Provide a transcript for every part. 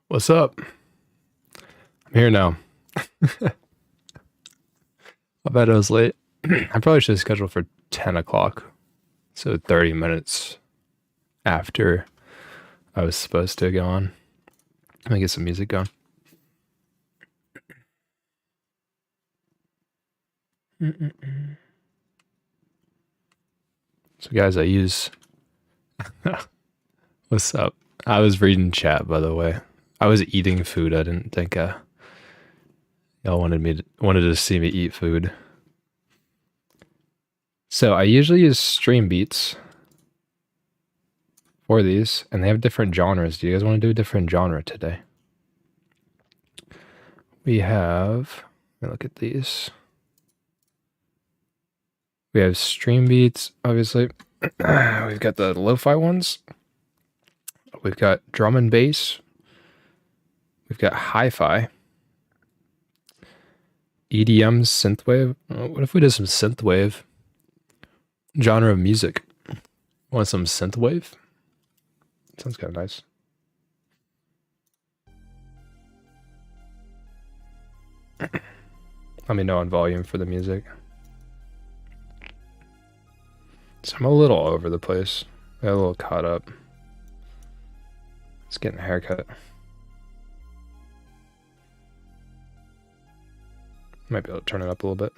What's up? I'm here now. I bet I was late. I probably should have scheduled for 10 o'clock. So 30 minutes after I was supposed to go on. Let me get some music going. So guys, I use... What's up? I was reading chat, by the way. I was eating food. I didn't think y'all wanted to see me eat food. So I usually use Stream Beats for these, and they have different genres. Do you guys want to do a different genre today? We have, let me look at these. We have Stream Beats, obviously. We've got the lo-fi ones. We've got drum and bass. We've got hi-fi. EDM, synthwave. What if we did some synthwave? Genre of music. Want some synthwave? Sounds kind of nice. Let me know on volume for the music. So I'm a little all over the place. I got a little caught up. Just getting a haircut. Might be able to turn it up a little bit.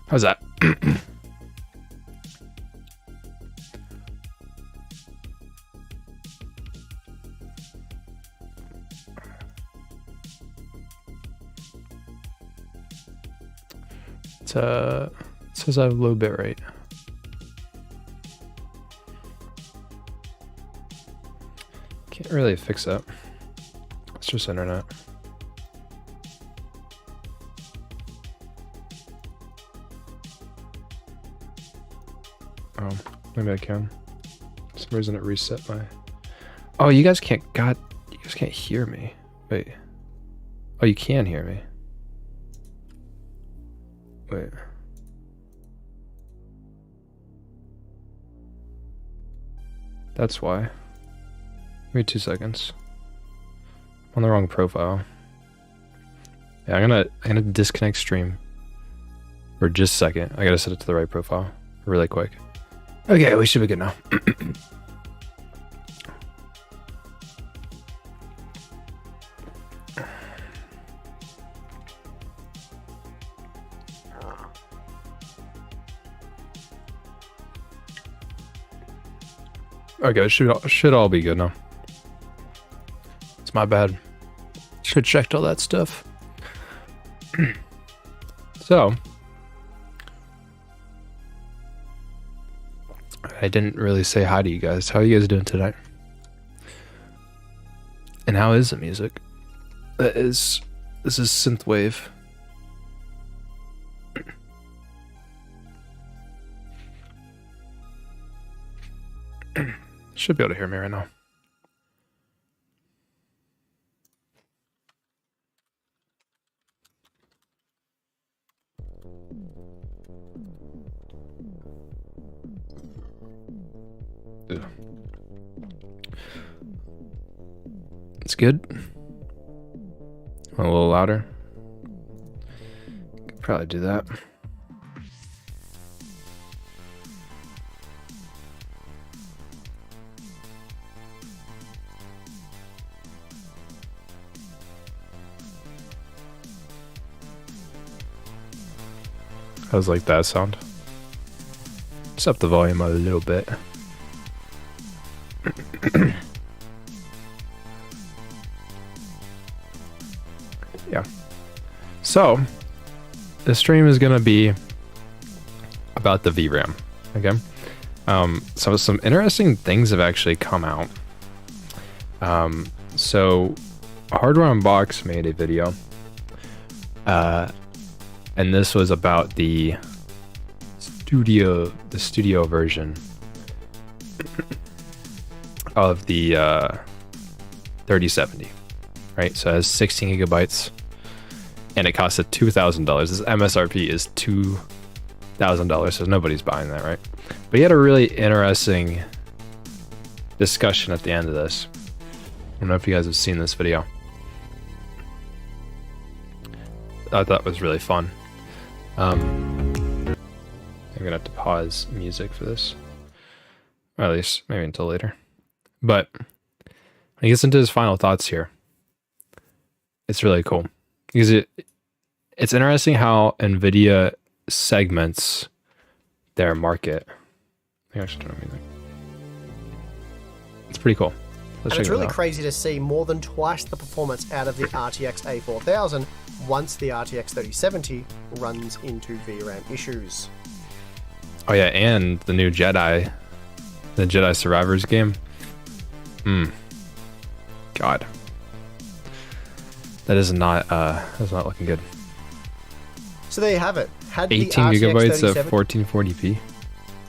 How's that? It says I have low bit rate. Can't really fix that. It's just internet. Oh, maybe I can. For some reason it reset my... Oh, you guys can't... God, you guys can't hear me. Wait. Oh, you can hear me. Wait. That's why. Give me 2 seconds. I'm on the wrong profile. Yeah, I'm gonna disconnect stream for just a second. I gotta set it to the right profile really quick. Okay, we should be good now. Okay, should all be good now. It's my bad. Should have checked all that stuff. So, I didn't really say hi to you guys. How are you guys doing tonight? And how is the music? This is synthwave. Should be able to hear me right now. Ugh. It's good. A little louder. Could probably do that. How's like that sound? Just up the volume a little bit. Yeah. So, the stream is gonna be about the VRAM. Okay. So some interesting things have actually come out. So Hardware Unbox made a video. And this was about the studio version of the 3070, right? So it has 16 gigabytes, and it costs $2,000. This MSRP is $1,000, so nobody's buying that, right? But he had a really interesting discussion at the end of this. I don't know if you guys have seen this video. I thought it was really fun. I'm gonna have to pause music for this, or at least maybe until later. But when he gets into his final thoughts here, it's really cool because it's interesting how NVIDIA segments their market. I think I should turn on music. It's pretty cool. And it's really crazy to see more than twice the performance out of the RTX A4000 once the RTX 3070 runs into VRAM issues. Oh yeah, and the new Jedi, the Jedi Survivors game. God, that's not looking good. So there you have it. Had 18 the RTX gigabytes of 1440p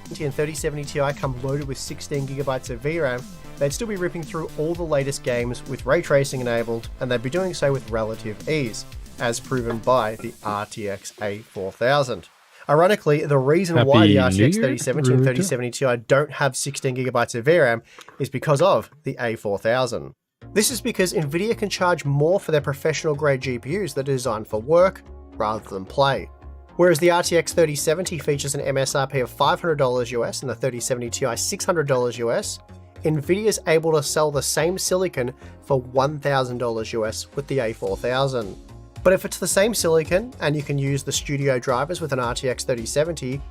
and 3070 Ti come loaded with 16 gigabytes of VRAM, they'd still be ripping through all the latest games with ray tracing enabled, and they'd be doing so with relative ease, as proven by the RTX A4000. Ironically, the reason why the RTX 3070 and 3070 Ti don't have 16 gigabytes of VRAM is because of the A4000. This is because NVIDIA can charge more for their professional grade GPUs that are designed for work rather than play. Whereas the RTX 3070 features an MSRP of $500 US and the 3070 Ti $600 US, NVIDIA is able to sell the same silicon for $1,000 US with the A4000. But if it's the same silicon and you can use the studio drivers with an RTX 3070,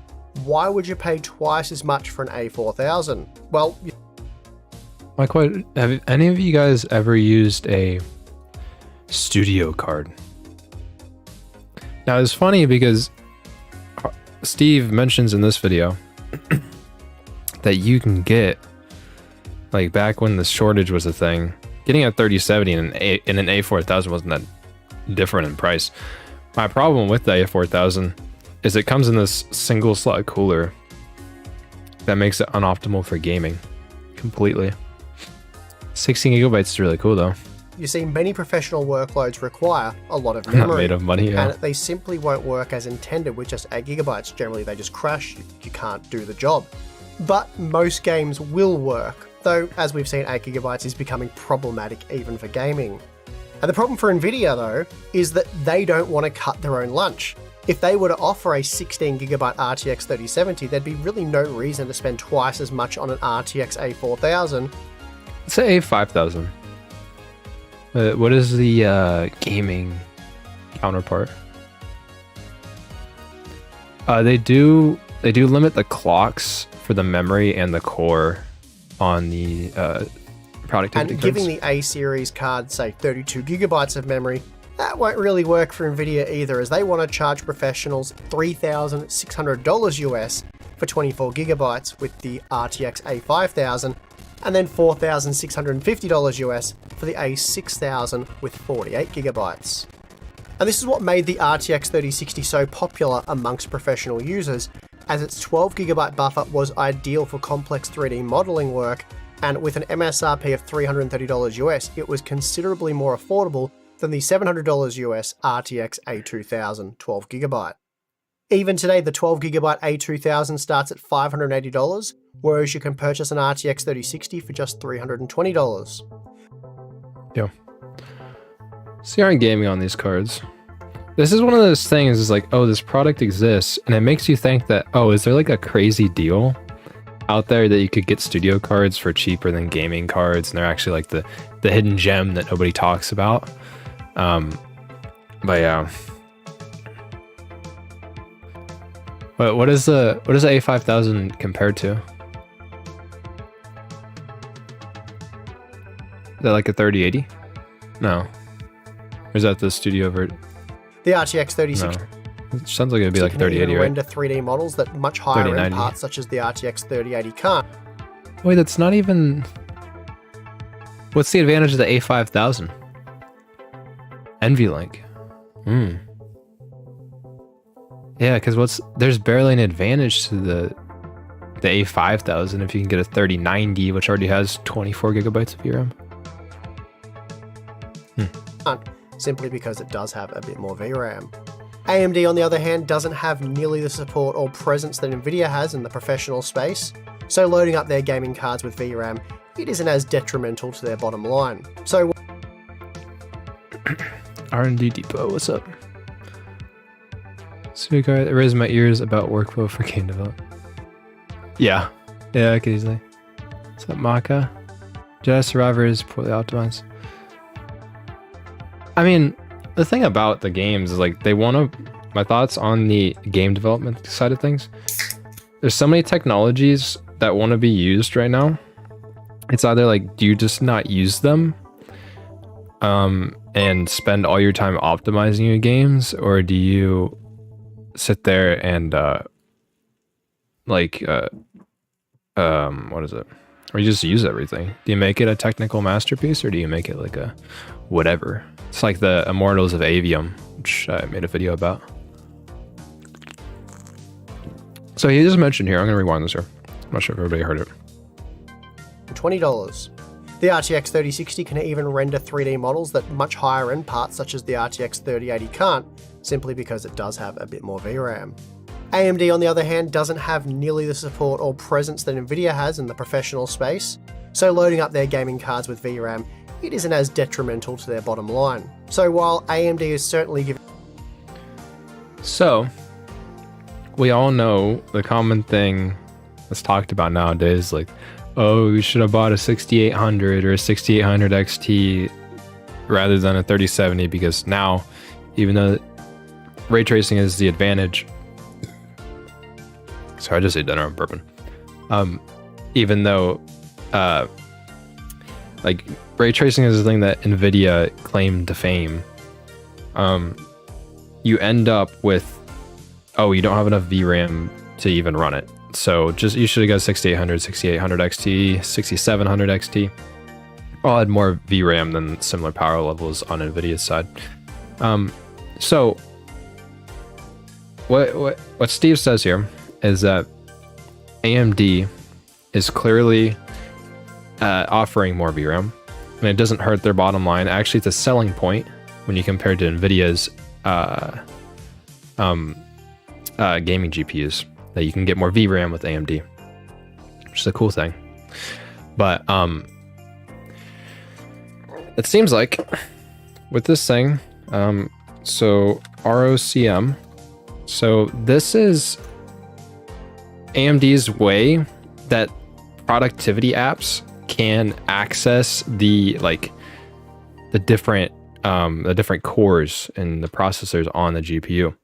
why would you pay twice as much for an A4000? Well, have any of you guys ever used a studio card? Now it's funny because Steve mentions in this video that you can get, like back when the shortage was a thing, getting a 3070 in an A4000 wasn't that different in price. My problem with the A4000 is it comes in this single slot cooler that makes it unoptimal for gaming completely. 16 gigabytes is really cool though. You see, many professional workloads require a lot of memory. Not made of money, yeah. And they simply won't work as intended with just 8 gigabytes. Generally, they just crash. You can't do the job. But most games will work, though, as we've seen, 8 gigabytes is becoming problematic even for gaming. And the problem for NVIDIA, though, is that they don't want to cut their own lunch. If they were to offer a 16 gigabyte RTX 3070, there'd be really no reason to spend twice as much on an RTX A4000. Let's say A5000. What is the gaming counterpart? They do limit the clocks for the memory and the core on the productivity and cards. Giving the A series card, say 32 gigabytes of memory, that won't really work for NVIDIA either, as they want to charge professionals $3,600 US for 24 gigabytes with the RTX A5000, and then $4,650 US for the A6000 with 48 gigabytes. And this is what made the RTX 3060 so popular amongst professional users, as its 12 gigabyte buffer was ideal for complex 3D modeling work, and with an MSRP of $330 US, it was considerably more affordable than the $700 US RTX A2000 12 gigabyte. Even today, the 12 gigabyte A2000 starts at $580, whereas you can purchase an RTX 3060 for just $320. Yeah. CR gaming on these cards. This is one of those things, is like, oh, this product exists, and it makes you think that, oh, is there like a crazy deal out there that you could get studio cards for cheaper than gaming cards, and they're actually like the hidden gem that nobody talks about. But yeah. What is the A5000 compared to? Is that like a 3080? No. Or is that the studio version? The RTX 3060. No. It sounds like it'd be like 3080, right? Render 3D models that much higher end parts, such as the RTX 3080, can't. Wait, that's not even. What's the advantage of the A5000? NVLink. Yeah, because there's barely an advantage to the A5000 if you can get a 3090, which already has 24 gigabytes of VRAM. Simply because it does have a bit more VRAM. AMD, on the other hand, doesn't have nearly the support or presence that Nvidia has in the professional space, so loading up their gaming cards with VRAM, it isn't as detrimental to their bottom line. So R&D Depot, what's up? Seatgate, it raised my ears about workflow for game development. Yeah, I could easily. What's up, Maka? Jedi Survivor is poorly optimized. I mean, the thing about the games is like they want to. My thoughts on the game development side of things. There's so many technologies that want to be used right now. It's either like, do you just not use them, and spend all your time optimizing your games, or do you sit there and what is it? Or you just use everything? Do you make it a technical masterpiece, or do you make it like a whatever? It's like the Immortals of Avium, which I made a video about. So he just mentioned here, I'm going to rewind this here. I'm not sure if everybody heard it. $20. The RTX 3060 can even render 3D models that much higher end parts such as the RTX 3080 can't, simply because it does have a bit more VRAM. AMD, on the other hand, doesn't have nearly the support or presence that Nvidia has in the professional space, so loading up their gaming cards with VRAM, it isn't as detrimental to their bottom line. So while AMD is certainly giving... So, we all know the common thing that's talked about nowadays, like, oh, you should have bought a 6800 or a 6800 XT rather than a 3070, because now, even though ray tracing is the advantage... Sorry, I just ate dinner, I'm burping. Even though, like, ray tracing is the thing that Nvidia claimed to fame, you end up with, oh, you don't have enough VRAM to even run it. So just, you should have got 6800, 6800 XT, 6700 XT. All had more VRAM than similar power levels on Nvidia's side. So what Steve says here is that AMD is clearly offering more VRAM, and it doesn't hurt their bottom line. Actually, it's a selling point when you compare to Nvidia's gaming GPUs, that you can get more VRAM with AMD, which is a cool thing. But it seems like with this thing, so ROCM, so this is AMD's way that productivity apps can access the different cores and the processors on the GPU.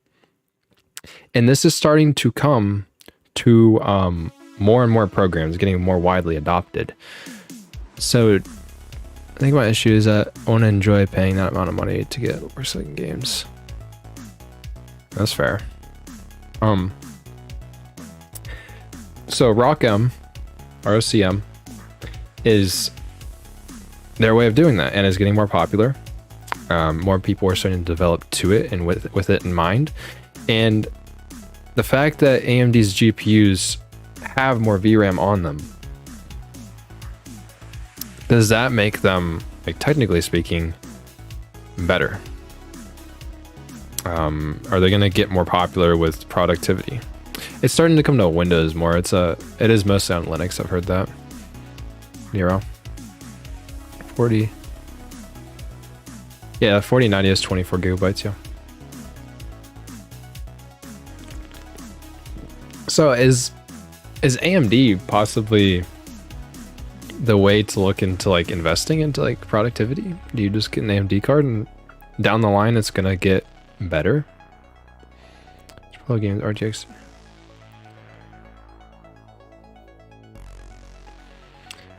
And this is starting to come to more and more programs, getting more widely adopted. So I think my issue is that I want to enjoy paying that amount of money to get worse-looking games. That's fair. So ROCM is their way of doing that, and is getting more popular. More people are starting to develop to it and with it in mind. And the fact that AMD's GPUs have more VRAM on them, does that make them, like, technically speaking, better? Are they going to get more popular with productivity? It's starting to come to Windows more. It is mostly on Linux. I've heard that. Nero. 40. Yeah, 4090 is 24 gigabytes. Yeah. So is AMD possibly the way to look into, like, investing into, like, productivity? Do you just get an AMD card and down the line it's gonna get better? Pro games, RTX.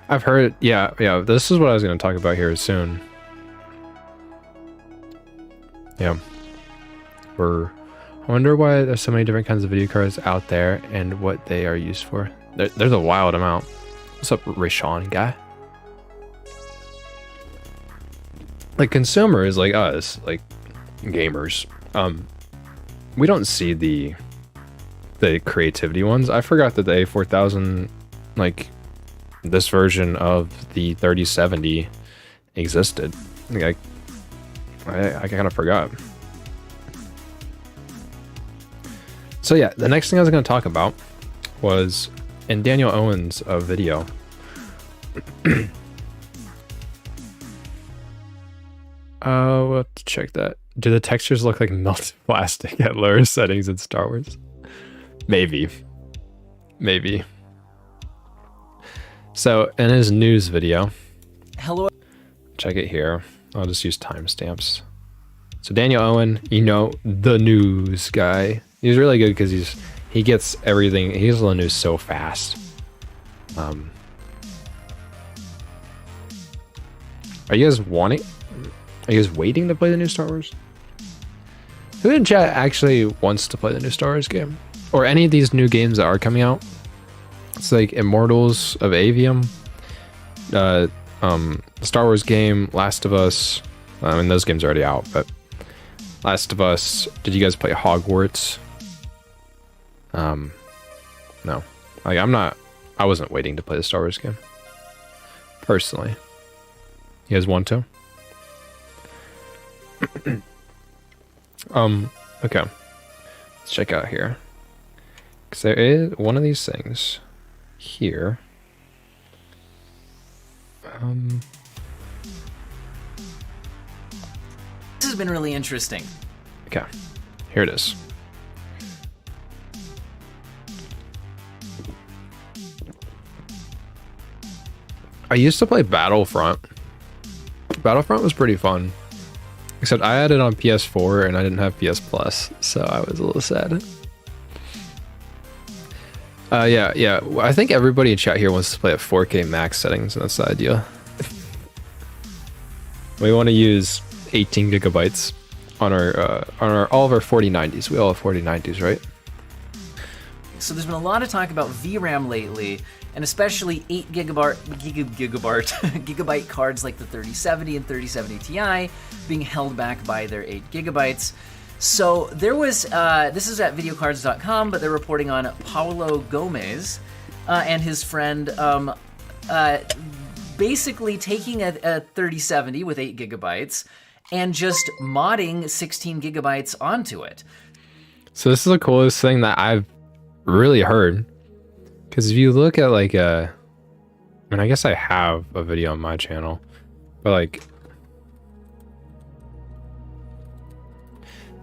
I've heard, yeah, this is what I was going to talk about here soon. Yeah. I wonder why there's so many different kinds of video cards out there and what they are used for. There's a wild amount. What's up, Rashawn guy? Like, consumers like us, like gamers, we don't see the creativity ones. I forgot that the A4000, like, this version of the 3070 existed. I kind of forgot. So yeah, the next thing I was going to talk about was in Daniel Owen's video. We'll have to check that. Do the textures look like melted plastic at lower settings in Star Wars? Maybe. Maybe. So in his news video, hello, check it here. I'll just use timestamps. So Daniel Owen, you know, the news guy. He's really good because he gets everything. He gets the news so fast. Are you guys wanting? Are you guys waiting to play the new Star Wars? Who in chat actually wants to play the new Star Wars game? Or any of these new games that are coming out? It's like Immortals of Avium, Star Wars game, Last of Us. I mean, those games are already out, but Last of Us. Did you guys play Hogwarts? No. Like, I wasn't waiting to play the Star Wars game. Personally. You guys want to? Okay. Let's check out here. Because there is one of these things here. this has been really interesting. Okay. Here it is. I used to play Battlefront. Battlefront was pretty fun. Except I had it on PS4 and I didn't have PS Plus, so I was a little sad. Yeah. I think everybody in chat here wants to play at 4K max settings, and that's the idea. We want to use 18 gigabytes on our all of our 4090s. We all have 4090s, right? So there's been a lot of talk about VRAM lately, and especially 8 gigabyte cards like the 3070 and 3070 Ti being held back by their 8 gigabytes. So there was, this is at videocards.com, but they're reporting on Paulo Gomez and his friend basically taking a 3070 with 8 gigabytes and just modding 16 gigabytes onto it. So this is the coolest thing that I've really heard. Because if you look at like I mean, I guess I have a video on my channel, but like,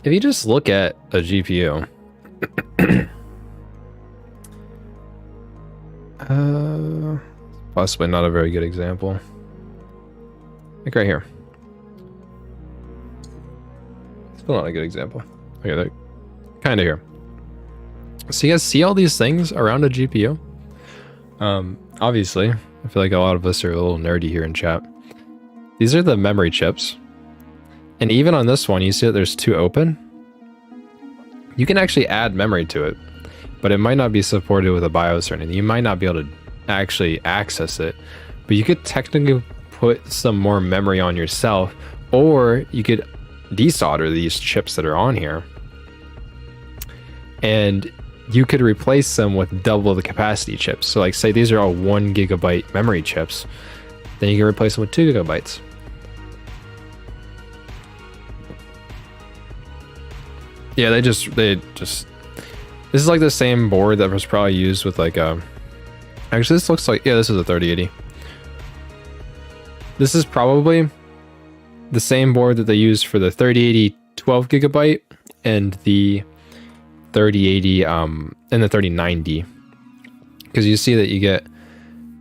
if you just look at a GPU, possibly not a very good example. Like right here. Still not a good example. Okay, they're kind of here. So you guys see all these things around a GPU? Obviously, I feel like a lot of us are a little nerdy here in chat. These are the memory chips. And even on this one, you see that there's 2 open. You can actually add memory to it, but it might not be supported with a BIOS or anything. You might not be able to actually access it, but you could technically put some more memory on yourself, or you could desolder these chips that are on here, and you could replace them with double the capacity chips. So like, say these are all 1 gigabyte memory chips, then you can replace them with 2 gigabytes. Yeah, they just this is like the same board that was probably used with like actually this looks like, yeah, this is a 3080. This is probably the same board that they used for the 3080 12 gigabyte and the 3080 and the 3090, because you see that you get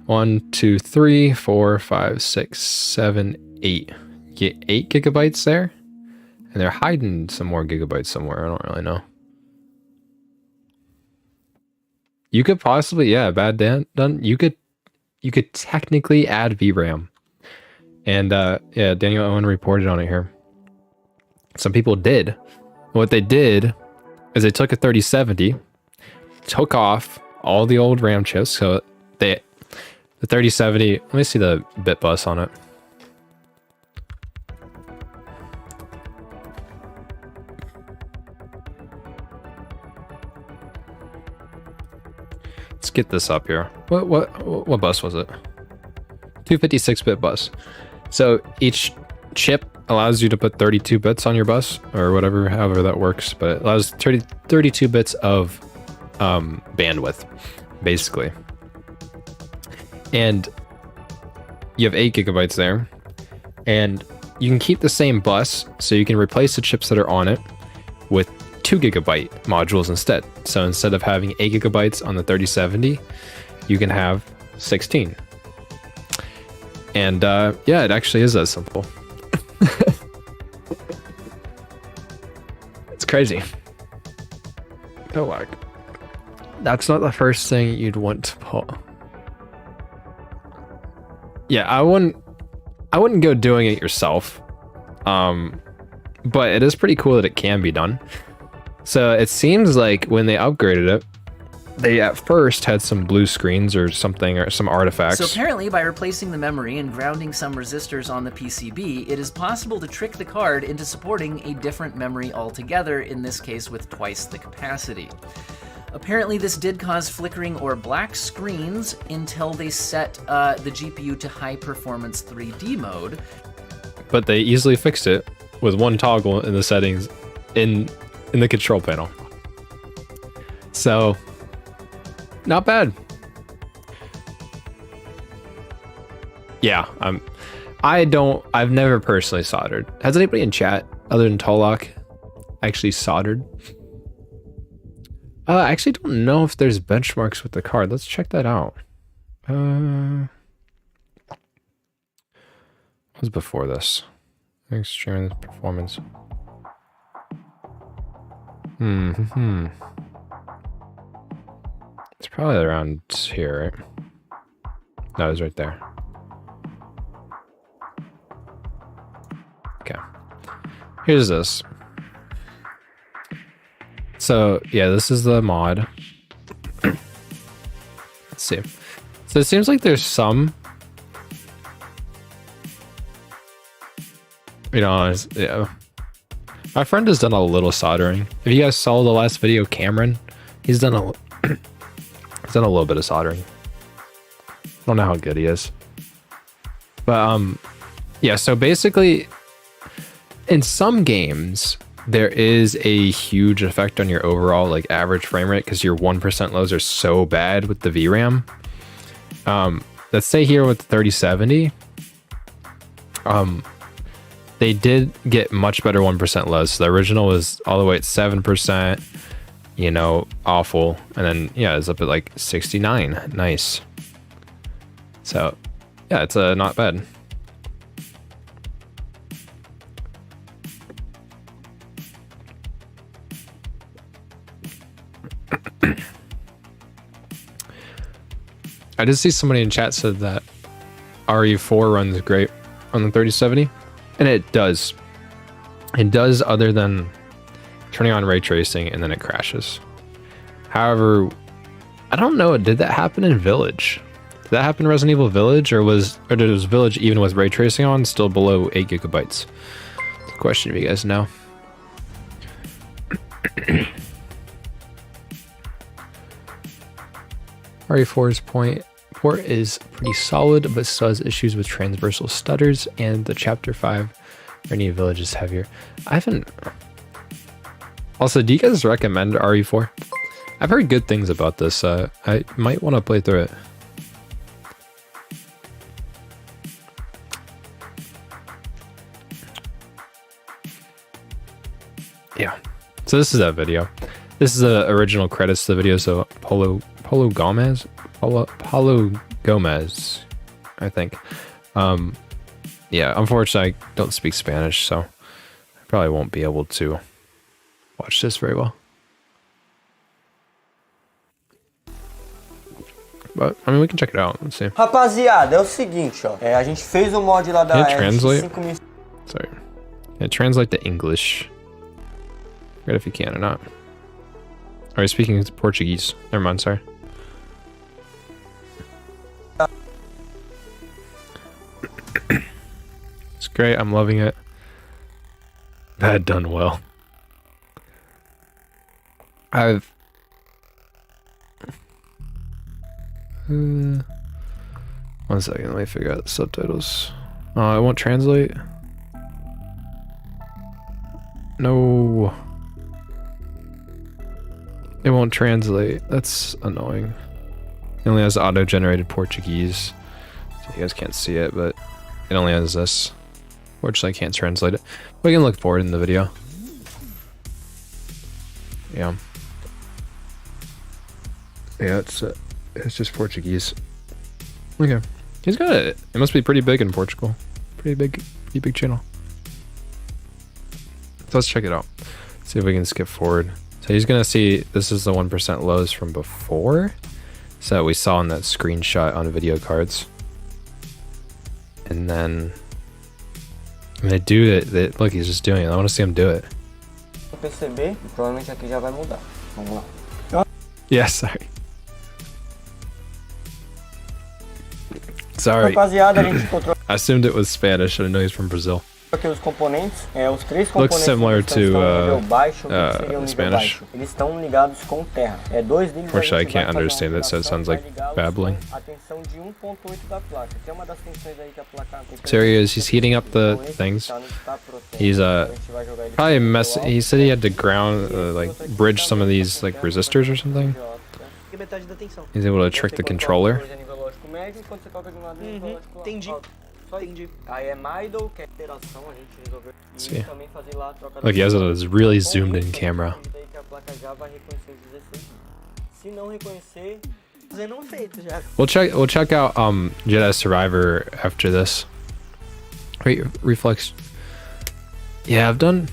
1 2 3 4 5 6 7 8, you get 8 gigabytes there, and they're hiding some more gigabytes somewhere. I don't really know. You could possibly, yeah, bad done. You could technically add VRAM, and yeah, Daniel Owen reported on it here. Some people did. What they did is they took a 3070, took off all the old RAM chips. So the 3070, let me see the bit bus on it. Let's get this up here. What bus was it? 256-bit bus. So each chip allows you to put 32 bits on your bus or whatever, however that works, but it allows 32 bits of bandwidth, basically. And you have 8 gigabytes there, and you can keep the same bus, so you can replace the chips that are on it with 2 gigabyte modules instead. So instead of having 8 gigabytes on the 3070, you can have 16. And yeah, it actually is that simple. It's crazy. Oh, like, that's not the first thing you'd want to pull. Yeah, I wouldn't go doing it yourself. But it is pretty cool that it can be done. So it seems like when they upgraded it, they at first had some blue screens or something, or some artifacts. So apparently by replacing the memory and grounding some resistors on the PCB, it is possible to trick the card into supporting a different memory altogether, in this case with twice the capacity. Apparently this did cause flickering or black screens until they set the GPU to high performance 3D mode. But they easily fixed it with one toggle in the settings in the control panel. So, not bad. Yeah, I've never personally soldered. Has anybody in chat other than Tolok actually soldered? I actually don't know if there's benchmarks with the card. Let's check that out. What was before this? Extreme performance. It's probably around here, right? No, it's right there. Okay. Here's this. So, yeah, this is the mod. Let's see. So it seems like there's some... You know, yeah. My friend has done a little soldering. If you guys saw the last video, Cameron, he's done a little bit of soldering. I don't know how good he is. But, yeah, so basically, in some games, there is a huge effect on your overall, like, average frame rate, because your 1% lows are so bad with the VRAM. Let's say here with the 3070, they did get much better 1% lows. So the original was all the way at 7%, you know, awful. And then, yeah, it's up at like 69. Nice. So, yeah, it's not bad. I did see somebody in chat said that RE4 runs great on the 3070. And it does. It does, other than turning on ray tracing and then it crashes. However, I don't know, did that happen in Village? Did that happen in Resident Evil Village, or did it was Village even with ray tracing on still below 8 gigabytes? It's a question if you guys know. RE4's port is pretty solid, but still has issues with transversal stutters, and the chapter 5 Rainy Village is heavier. I haven't... Also, do you guys recommend RE4? I've heard good things about this. I might want to play through it. Yeah. So this is that video. This is the original credits to the video, so Paulo Gomez, I think. Yeah, unfortunately, I don't speak Spanish, so I probably won't be able to watch this very well. But, I mean, we can check it out. Let's see. Rapaziada, é o seguinte, ó. A gente fez um mod lá da translate. Sorry. Yeah, translate to English. Forget if you can or not. Are you speaking Portuguese? Never mind, sorry. It's great, I'm loving it. That done well. One second, let me figure out the subtitles. Oh, it won't translate. No. It won't translate. That's annoying. It only has auto-generated Portuguese. So you guys can't see it, but it only has this. Fortunately, I can't translate it. We can look for it in the video. Yeah. Yeah, it's just Portuguese. Okay. He's got it. It must be pretty big in Portugal. Pretty big channel. So let's check it out. See if we can skip forward. So he's gonna see this is the 1% lows from before. So we saw in that screenshot on video cards. And then when they do it, look, he's just doing it. I want to see him do it. Perceber, provavelmente aqui já vai mudar. Vamos lá. Yeah, sorry. Sorry. Rapaziada, a gente encontrou I assumed it was Spanish. I didn't know he's from Brazil. aqui os componentes. Os três Looks componentes similar que to estão no nível baixo, seria o nível Spanish. baixo. Eles estão ligados com terra. 2 níveis. Unfortunately, I can't understand it, so it sounds like babbling. A tensão de 1.8 da placa. Tem uma das tensões aí que a placa So here he is. He's heating up the things. He's probably he said he had to ground, like bridge some of these like resistors or something. He's able to trick the controller. Entendi. Aí é Midle, que é interação, a gente resolveu See. também fazer lá a troca. Look, he has a really zoomed in camera. Que a placa já vai reconhecer os 16. Se não reconhecer, Fazendo feito já. We'll check out Jedi Survivor after this. Wait, reflex. Yeah, I've done.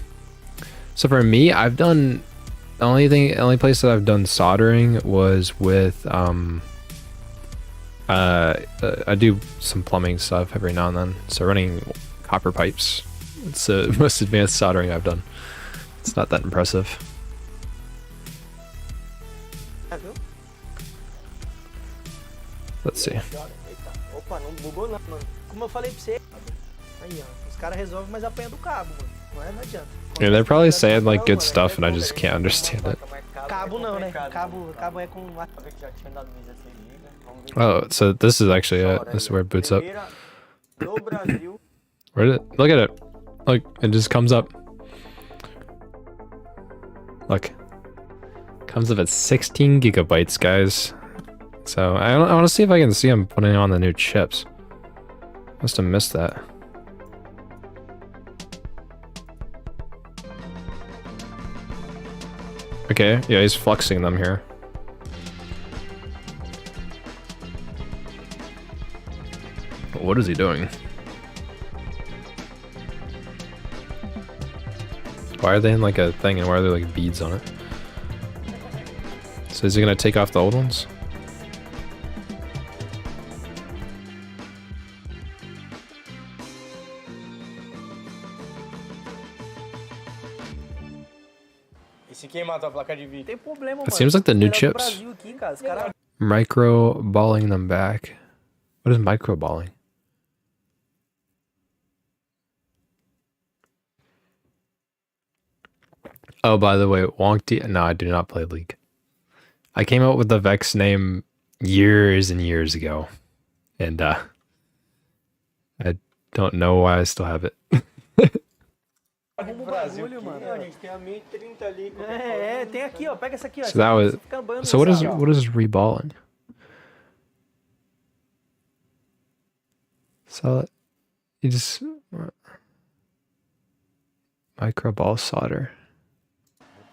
So for me, I've done the only place that I've done soldering was with I do some plumbing stuff every now and then. So running copper pipes. It's the most advanced soldering I've done. It's not that impressive. Let's see. Opa, não bugou não, mano. Como eu falei pra você. Aí, ó. Os caras resolvem, mas apanha do cabo, mano. Não adianta. Yeah, they're probably saying like good stuff and I just can't understand it. Cabo não, né? Cabo é com... Oh, so this is actually it. This is where it boots up. Where did it? Look at it. Look, it just comes up. Look. Comes up at 16 gigabytes, guys. So I want to see if I can see him putting on the new chips. Must have missed that. Okay, yeah, he's fluxing them here. What is he doing? Why are they in like a thing and why are there like beads on it? So is he gonna take off the old ones? It seems like the new chips. Micro balling them back. What is micro balling? Oh, by the way, Wonky. No, I do not play League. I came up with the Vex name years and years ago, and I don't know why I still have it. So that was. So what is reballing? So you just micro ball solder.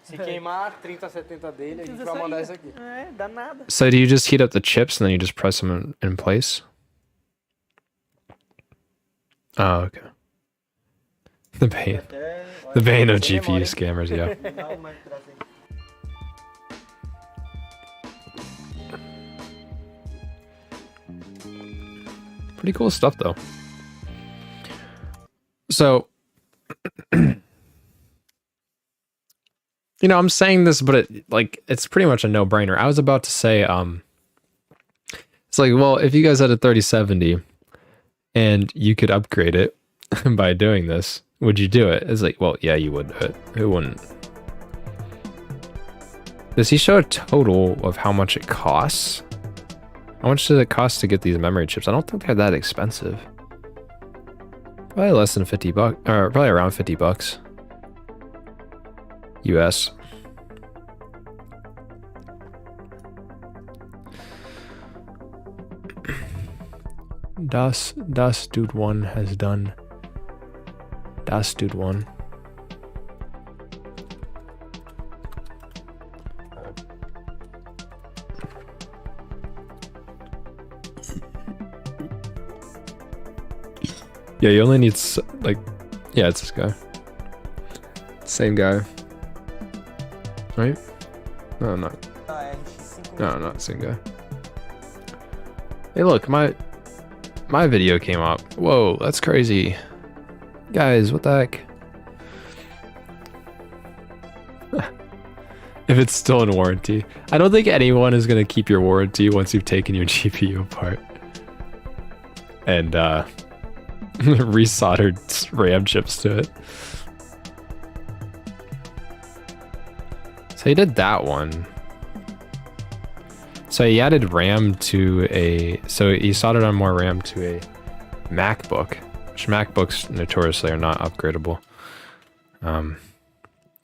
Se queimar 3070 dele, a gente vai mandar isso aqui. Dá nada. So do you just heat up the chips and then you just press them in place? Oh, okay. The bane of GPU scammers, yeah. Pretty cool stuff, though. So, you know, I'm saying this, but it's pretty much a no-brainer. I was about to say, it's like, well, if you guys had a 3070 and you could upgrade it by doing this, would you do it? It's like, well, yeah, you would do it. Who wouldn't? Does he show a total of how much it costs? How much does it cost to get these memory chips? I don't think they're that expensive. Probably less than $50, or probably around $50. US. Das Dude 1 has done. Das Dude 1. Yeah, you only need like, yeah, it's this guy. Same guy. Right? No, not. No, not the same guy. Hey, look, my video came up. Whoa, that's crazy. Guys, what the heck? If it's still in warranty. I don't think anyone is going to keep your warranty once you've taken your GPU apart. And, resoldered RAM chips to it. So he did that one. So he added RAM to a... So he soldered on more RAM to a MacBook, which MacBooks notoriously are not upgradable.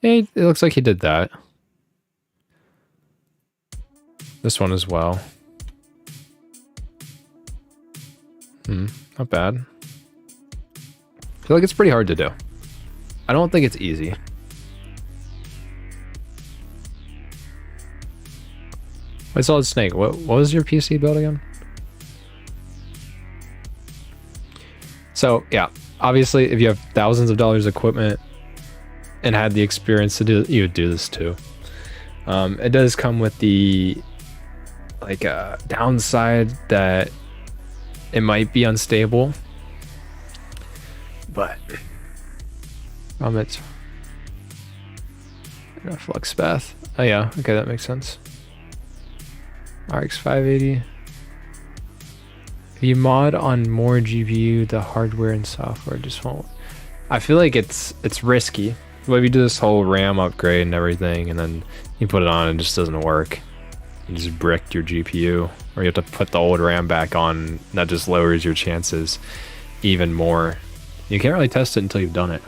It looks like he did that. This one as well. Not bad. I feel like it's pretty hard to do. I don't think it's easy. Wait, Solid Snake, what was your PC build again? So, yeah, obviously, if you have thousands of dollars of equipment and had the experience to do it, you would do this too. It does come with the, like, downside that it might be unstable. But it's flux path. Oh yeah, okay, that makes sense. RX 580. If you mod on more GPU, the hardware and software just won't. I feel like it's risky. But if you do this whole RAM upgrade and everything, and then you put it on and it just doesn't work, you just bricked your GPU, or you have to put the old RAM back on. That just lowers your chances even more. You can't really test it until you've done it.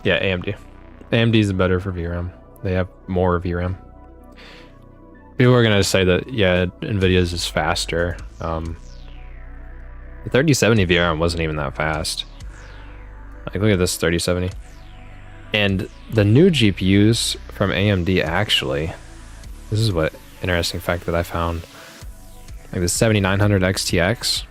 Yeah, AMD. AMD is better for VRAM. They have more VRAM. People are going to say that, yeah, NVIDIA's is faster. The 3070 VRAM wasn't even that fast. Like, look at this 3070. And the new GPUs from AMD, actually, this is what interesting fact that I found. Like the 7900 XTX,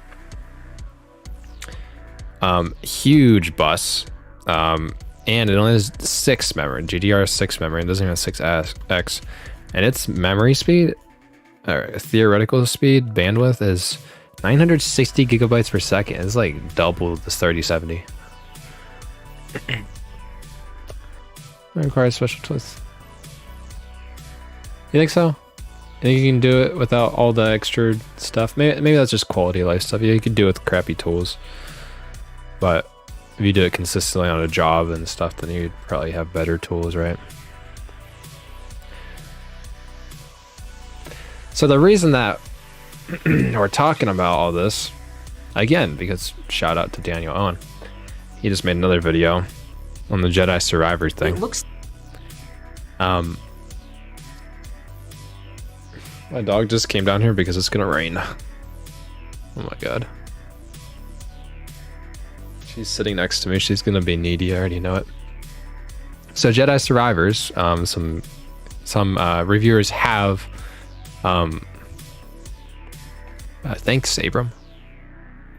huge bus, and it only has 6 memory, GDR6 memory. It doesn't even have 6X, and its memory speed, or theoretical speed, bandwidth is 960 gigabytes per second. It's like double this 3070. It requires special tools. You think so? I think you can do it without all the extra stuff. Maybe that's just quality of life stuff. Yeah, you could do it with crappy tools. But if you do it consistently on a job and stuff, then you'd probably have better tools, right? So the reason that we're talking about all this, again, because shout out to Daniel Owen. He just made another video on the Jedi Survivor thing. It looks... My dog just came down here because it's gonna rain. Oh my god. She's sitting next to me. She's gonna be needy. I already know it. So Jedi Survivors, some reviewers have, thanks Abram,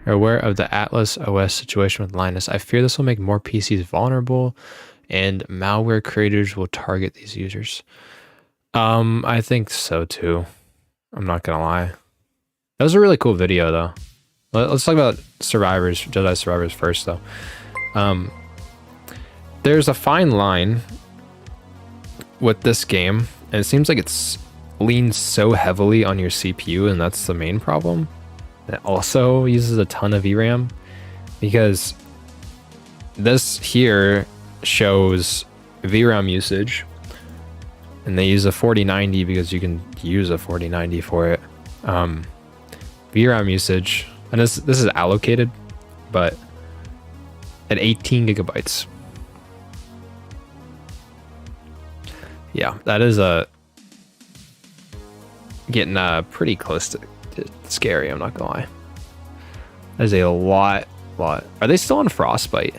are aware of the Atlas OS situation with Linus. I fear this will make more PCs vulnerable, and malware creators will target these users. I think so too. I'm not gonna lie. That was a really cool video though. Let's talk about Survivors, Jedi Survivors first though. There's a fine line with this game, and it seems like it's leans so heavily on your CPU, and that's the main problem. It also uses a ton of VRAM, because this here shows VRAM usage, and they use a 4090 because you can use a 4090 for it. VRAM usage, and this is allocated but at 18 gigabytes. Yeah, that is getting pretty close to scary, I'm not gonna lie. That is a lot. Are they still on Frostbite?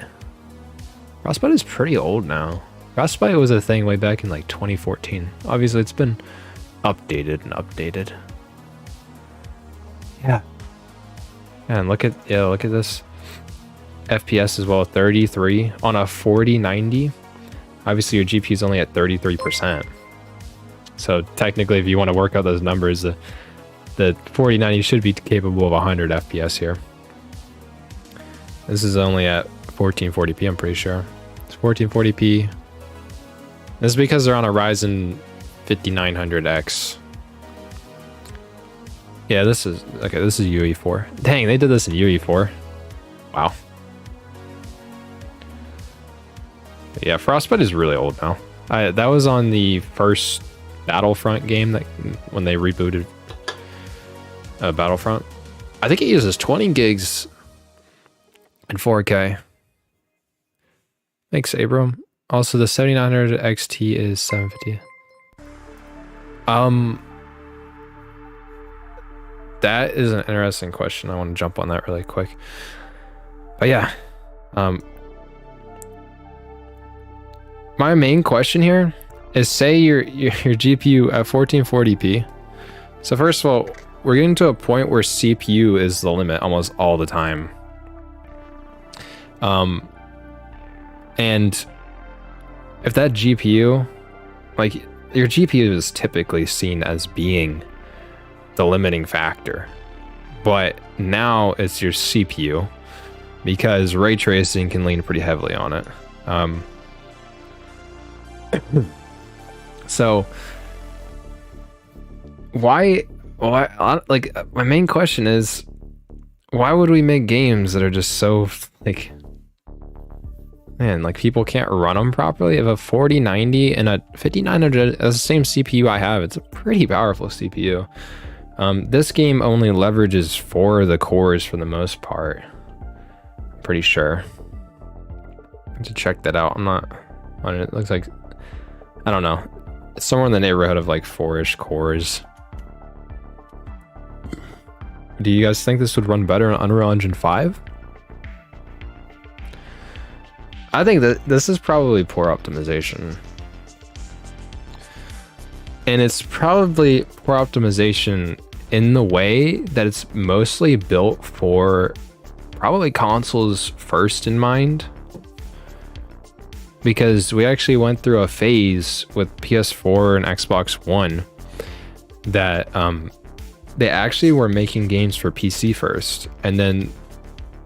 Frostbite is pretty old now. Frostbite was a thing way back in like 2014. Obviously, it's been updated and updated. Yeah. And look at this. FPS as well, 33 on a 4090. Obviously, your GPU is only at 33%. So technically, if you want to work out those numbers, the 4090 should be capable of 100 FPS here. This is only at 1440p, I'm pretty sure. It's 1440p. This is because they're on a Ryzen 5900X. Yeah, this is okay. This is UE4. Dang, they did this in UE4. Wow. Yeah, Frostbite is really old now. That was on the first Battlefront game that when they rebooted Battlefront. I think it uses 20 gigs in 4K. Thanks, Abram. Also, the 7900 XT is 750. That is an interesting question. I want to jump on that really quick. But yeah, my main question here is, say your GPU at 1440p. So first of all, we're getting to a point where CPU is the limit almost all the time. And if that GPU, like your GPU is typically seen as being the limiting factor, but now it's your CPU because ray tracing can lean pretty heavily on it. So why like my main question is, why would we make games that are just so like, man, like people can't run them properly? If a 4090 and a 5900 is the same CPU I have, it's a pretty powerful CPU. This game only leverages 4 of the cores for the most part. I'm pretty sure. I have to check that out. I'm not on it. It looks like, I don't know. It's somewhere in the neighborhood of like 4-ish cores. Do you guys think this would run better on Unreal Engine 5? I think that this is probably poor optimization. And it's probably poor optimization in the way that it's mostly built for probably consoles first in mind. Because we actually went through a phase with PS4 and Xbox One that they actually were making games for PC first, and then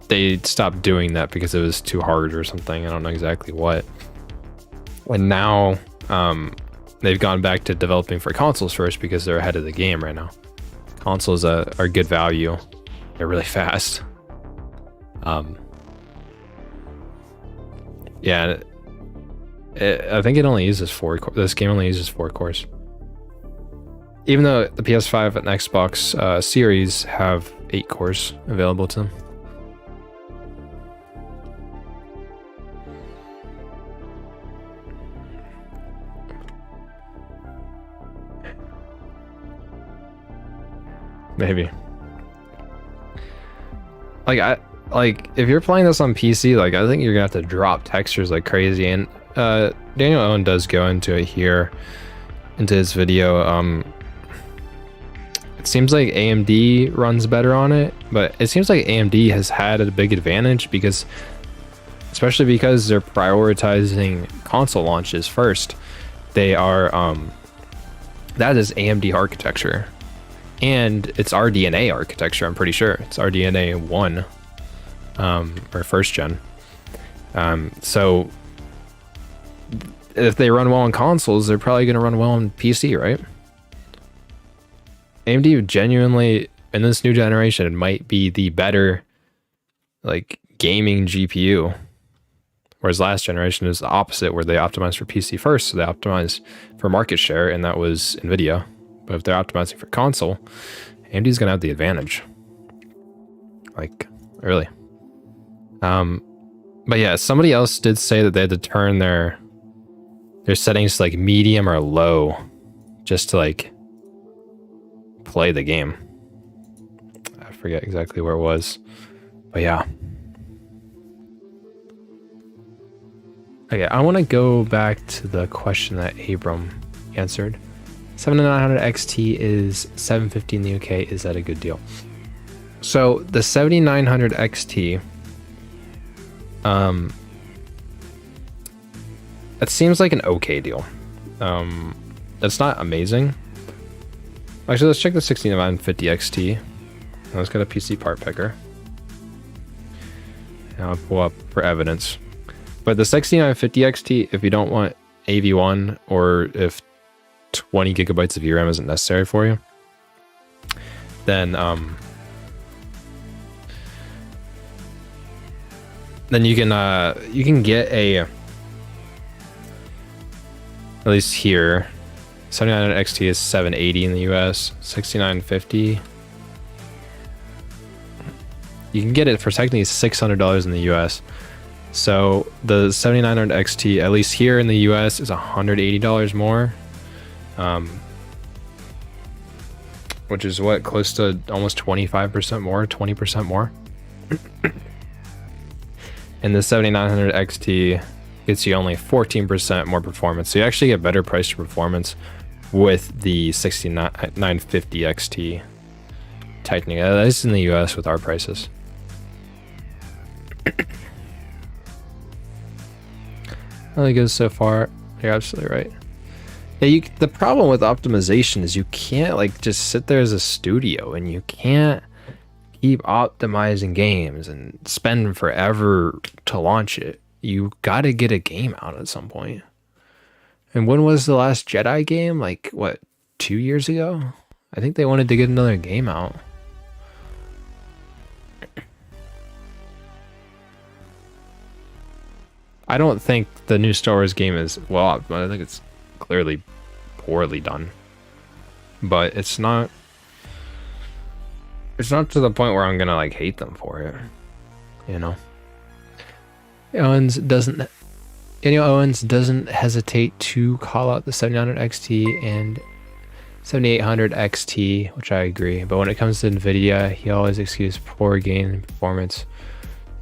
they stopped doing that because it was too hard or something. I don't know exactly what. And now they've gone back to developing for consoles first because they're ahead of the game right now. Consoles are good value. They're really fast. Yeah, I think it only uses 4 cores. This game only uses 4 cores. Even though the PS5 and Xbox Series have 8 cores available to them. Maybe. Like if you're playing this on PC, like I think you're gonna have to drop textures like crazy. And Daniel Owen does go into it here, into his video. It seems like AMD runs better on it, but it seems like AMD has had a big advantage because, especially because they're prioritizing console launches first. They are that is AMD architecture, and it's RDNA architecture. I'm pretty sure it's RDNA 1 or first gen. So if they run well on consoles, they're probably going to run well on PC, right? AMD genuinely, in this new generation, might be the better like gaming GPU. Whereas last generation is the opposite, where they optimized for PC first, so they optimized for market share, and that was NVIDIA. But if they're optimizing for console, AMD's gonna have the advantage. Like, really. But yeah, somebody else did say that they had to turn their settings to like medium or low just to like play the game. I forget exactly where it was, but yeah. Okay, I want to go back to the question that Abram answered. 7900 XT is $750 in the UK. Is that a good deal? So the 7900 XT, it seems like an okay deal. It's not amazing. Actually, let's check the 6950 XT. Let's get a PC part picker. And I'll pull up for evidence. But the 6950 XT, if you don't want AV1 or if 20 gigabytes of VRAM isn't necessary for you, then you can get a, at least here, 7900 XT is $780 in the US. 6950, you can get it for technically $600 in the US. So the 7900 XT, at least here in the US, is $180 more, which is what, close to almost 25% more, 20% more. And the 7900 XT gets you only 14% more performance. So you actually get better price to performance with the 6950 XT tightening. That is in the US with our prices. Really good so far. You're absolutely right. Yeah, the problem with optimization is you can't like just sit there as a studio and you can't keep optimizing games and spend forever to launch it. You got to get a game out at some point. And when was the last Jedi game? Like what, 2 years ago? I think they wanted to get another game out. I don't think the new Star Wars game is well. I think it's clearly poorly done, but it's not to the point where I'm gonna like hate them for it, you know. Daniel Owens doesn't hesitate to call out the 7900 XT and 7800 XT, which I agree. But when it comes to Nvidia, he always excuses poor gain in performance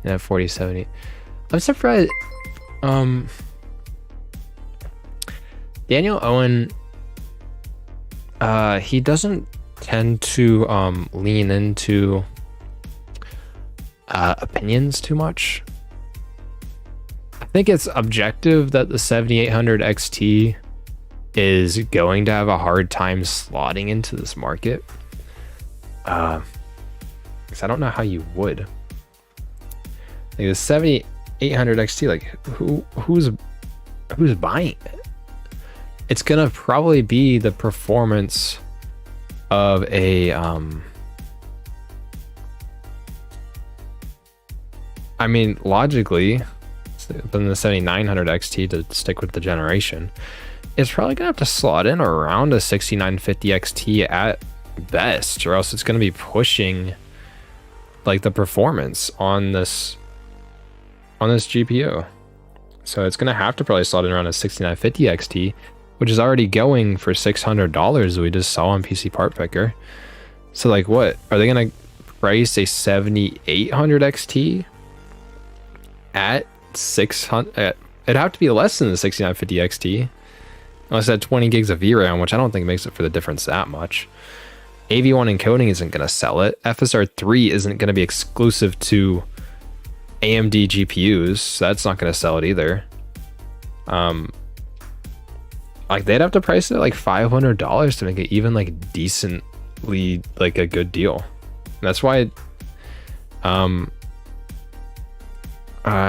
in that 4070. I'm surprised. Daniel Owen, he doesn't tend to lean into opinions too much. I think it's objective that the 7800 XT is going to have a hard time slotting into this market. Because I don't know how you would. Like the 7800 XT, like who's buying it? It's gonna probably be the performance of a I mean, logically, than the 7900 XT to stick with the generation, it's probably gonna have to slot in around a 6950 XT at best, or else it's gonna be pushing like the performance on this GPU. So it's gonna have to probably slot in around a 6950 XT, which is already going for $600 we just saw on PC Part Picker. So like, what are they gonna price a 7800 XT at 600? It'd have to be less than the 6950 XT, unless it had 20 gigs of VRAM, which I don't think makes it for the difference that much. AV1 encoding isn't gonna sell it. FSR 3 isn't gonna be exclusive to AMD GPUs, so that's not gonna sell it either. Like they'd have to price it like $500 to make it even like decently like a good deal. That's why I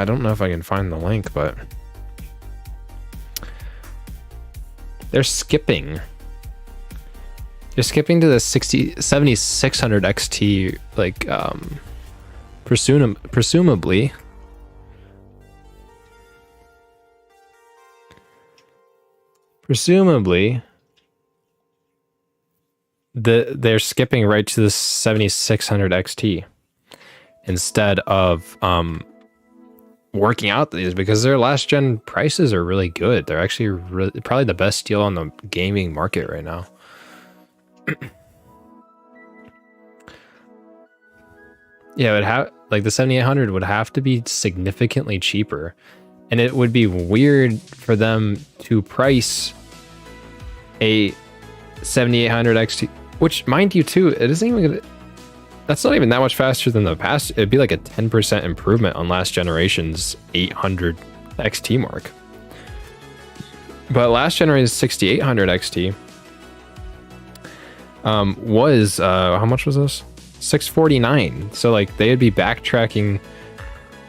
don't know if I can find the link, but they're skipping to the 7600 XT, like presumably they're skipping right to the 7600 XT instead of working out these because their last gen prices are really good. They're actually probably the best deal on the gaming market right now. Yeah, it would have, like, the 7800 would have to be significantly cheaper, and it would be weird for them to price a 7800 XT, which, mind you, too, it isn't even gonna, that's not even that much faster than the past. It'd be like a 10% improvement on last generation's 800 XT mark. But last generation's 6800 XT was how much was this? $649. So like they'd be backtracking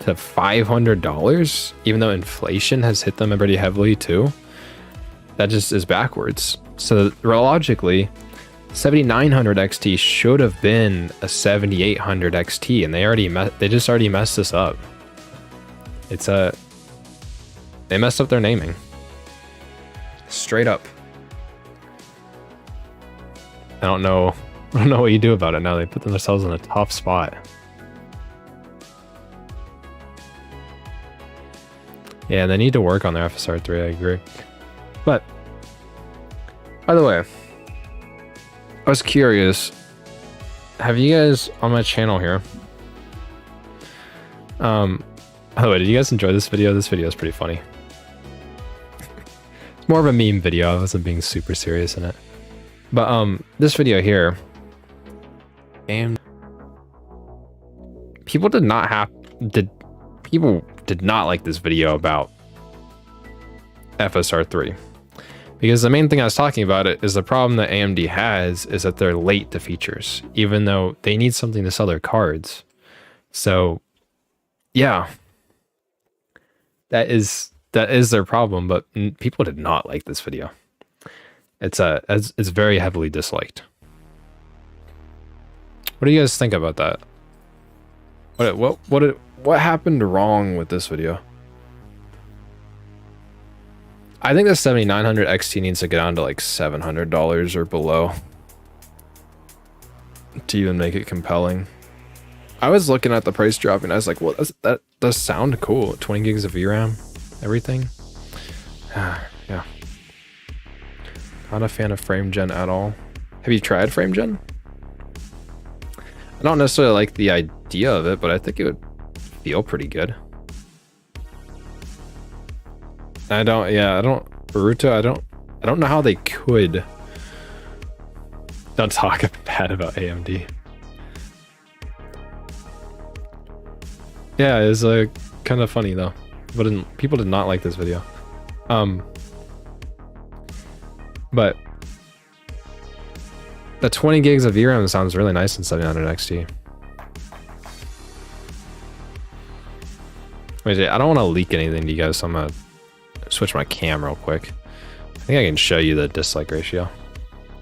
to $500, even though inflation has hit them pretty heavily too. That just is backwards. So logically, 7900 XT should have been a 7800 XT, and they just already messed this up. It's they messed up their naming. Straight up. I don't know what you do about it now. They put themselves in a tough spot. Yeah, they need to work on their FSR3, I agree. But, by the way, I was curious, have you guys on my channel here, by the way, did you guys enjoy this video? This video is pretty funny. It's more of a meme video. I wasn't being super serious in it. But, this video here, and people did not like this video about FSR3. Because the main thing I was talking about it is the problem that AMD has is that they're late to features, even though they need something to sell their cards. So, yeah, that is their problem. But people did not like this video. It's very heavily disliked. What do you guys think about that? What happened wrong with this video? I think the 7900 XT needs to get down to like $700 or below to even make it compelling. I was looking at the price drop and I was like, well, that does sound cool. 20 gigs of VRAM, everything. Yeah. Not a fan of frame gen at all. Have you tried frame gen? I don't necessarily like the idea of it, but I think it would feel pretty good. Baruto, I don't know how they could. Don't talk bad about AMD. Yeah, it's kind of funny though. But people did not like this video. But the 20 gigs of VRAM sounds really nice in 7900 XT. Wait, I don't want to leak anything to you guys, so I'm gonna switch my cam real quick. I think I can show you the dislike ratio.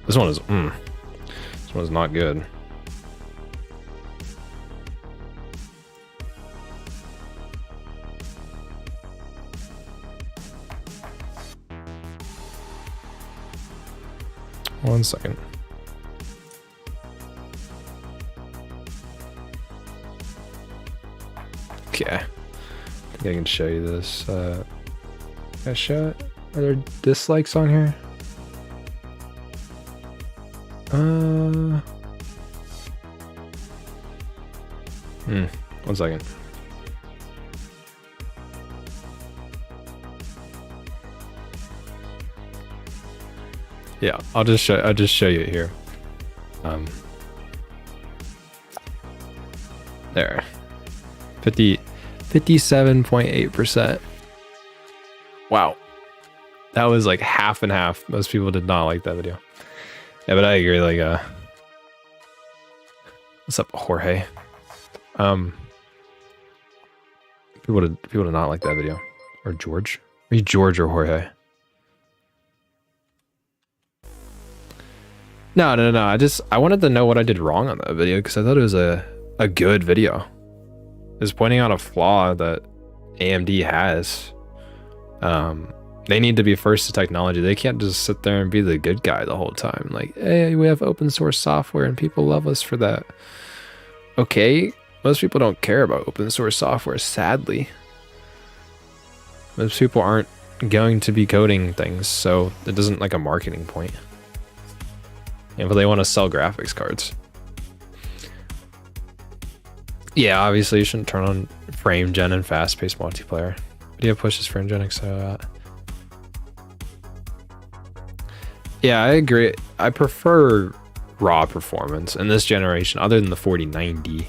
This one is not good. One second. Okay, I think I can show you this. Can I show it? Are there dislikes on here? One second. Yeah, I'll just show you it here. There. 57.8%. Wow. That was like half and half. Most people did not like that video. Yeah, but I agree, like what's up, Jorge? People did not like that video. Or George? Are you George or Jorge? No. I wanted to know what I did wrong on that video because I thought it was a good video. It was pointing out a flaw that AMD has. They need to be first to technology. They can't just sit there and be the good guy the whole time. Like, hey, we have open source software and people love us for that. Okay, most people don't care about open source software, sadly. Most people aren't going to be coding things, so it isn't like a marketing point. Yeah, but they want to sell graphics cards. Yeah, obviously you shouldn't turn on frame gen and fast-paced multiplayer. Video pushes frame gen, etc. Yeah, I agree. I prefer raw performance, and this generation, other than the 4090,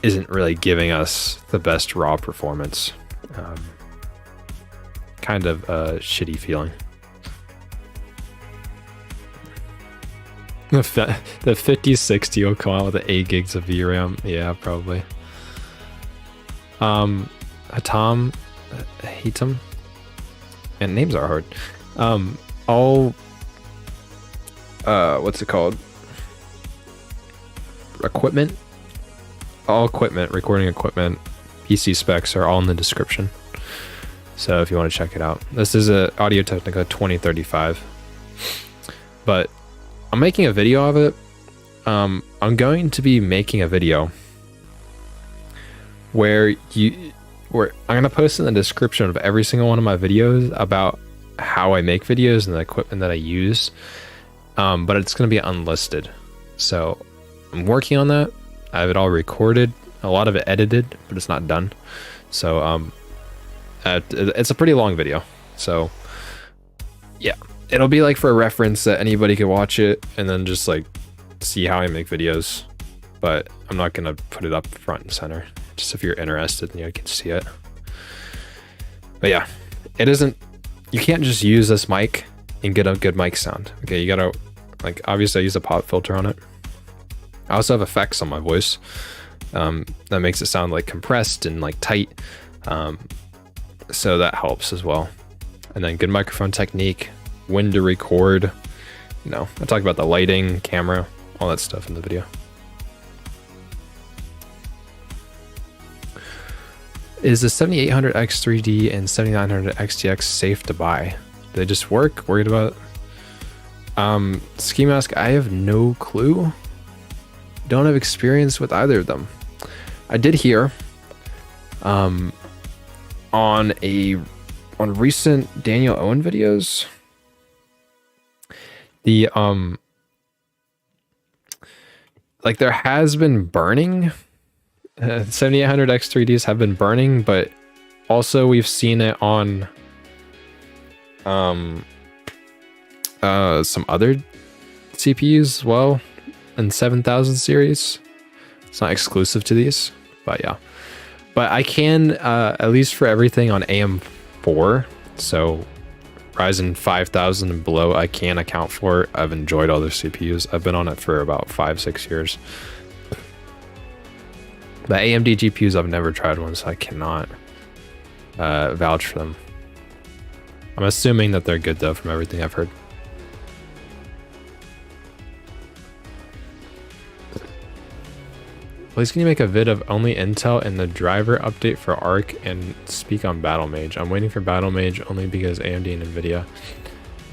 isn't really giving us the best raw performance. Kind of a shitty feeling. The 5060 will come out with 8 gigs of VRAM. Yeah, probably. Hitam, and names are hard. All what's it called? Equipment. All equipment, recording equipment, PC specs are all in the description. So if you want to check it out, this is a Audiotechnica 2035. But I'm making a video of it. I'm going to be making a video where I'm gonna post in the description of every single one of my videos about how I make videos and the equipment that I use. But it's gonna be unlisted. So I'm working on that. I have it all recorded, a lot of it edited, but it's not done. So it's a pretty long video. So yeah, it'll be like for a reference that anybody could watch it and then just like see how I make videos. But I'm not gonna put it up front and center. Just if you're interested, you can see it. But yeah, it isn't. You can't just use this mic and get a good mic sound. Okay, you gotta, like, obviously I use a pop filter on it. I also have effects on my voice that makes it sound like compressed and like tight. So that helps as well. And then good microphone technique, when to record. I talk about the lighting, camera, all that stuff in the video. Is the 7800X 3D and 7900 XTX safe to buy? Do they just work? Worried about Ski Mask? I have no clue. Don't have experience with either of them. I did hear on recent Daniel Owen videos, the like there has been burning. 7800X 3Ds have been burning, but also we've seen it on some other CPUs as well in 7000 series. It's not exclusive to these, but yeah. But I can at least for everything on AM4, so Ryzen 5000 and below, I can account for it. I've enjoyed other CPUs. I've been on it for about 5-6 years. The AMD GPUs, I've never tried one, so I cannot vouch for them. I'm assuming that they're good though, from everything I've heard. Please can you make a vid of only Intel and the driver update for ARC and speak on Battlemage? I'm waiting for Battlemage only because AMD and Nvidia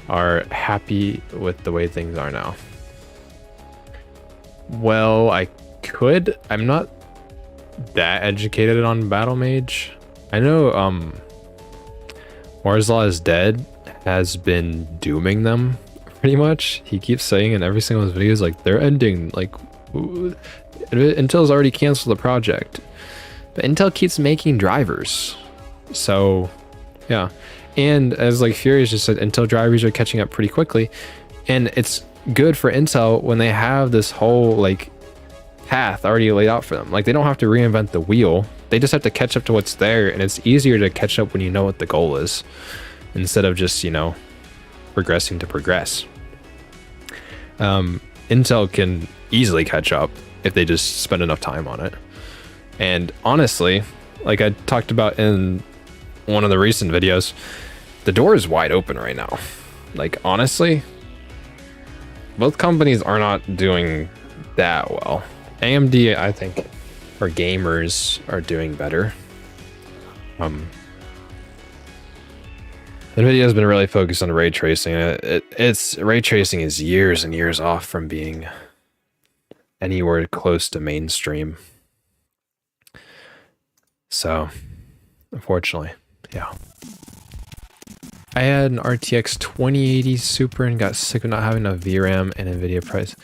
are happy with the way things are now. Well, I could. I'm not that educated on Battlemage. I know Moore's Law is Dead has been dooming them pretty much. He keeps saying in every single of his videos, like, they're ending, like, Intel's already canceled the project. But Intel keeps making drivers. So yeah. And as like Furious just said, Intel drivers are catching up pretty quickly. And it's good for Intel when they have this whole like path already laid out for them. Like they don't have to reinvent the wheel. They just have to catch up to what's there, and it's easier to catch up when you know what the goal is, instead of just, progressing to progress. Intel can easily catch up if they just spend enough time on it. And honestly, like I talked about in one of the recent videos, the door is wide open right now. Like honestly, both companies are not doing that well. AMD, I think, for gamers are doing better. Nvidia has been really focused on ray tracing. It's ray tracing is years and years off from being anywhere close to mainstream. So, unfortunately, Yeah. I had an RTX 2080 Super and got sick of not having a VRAM and NVIDIA price.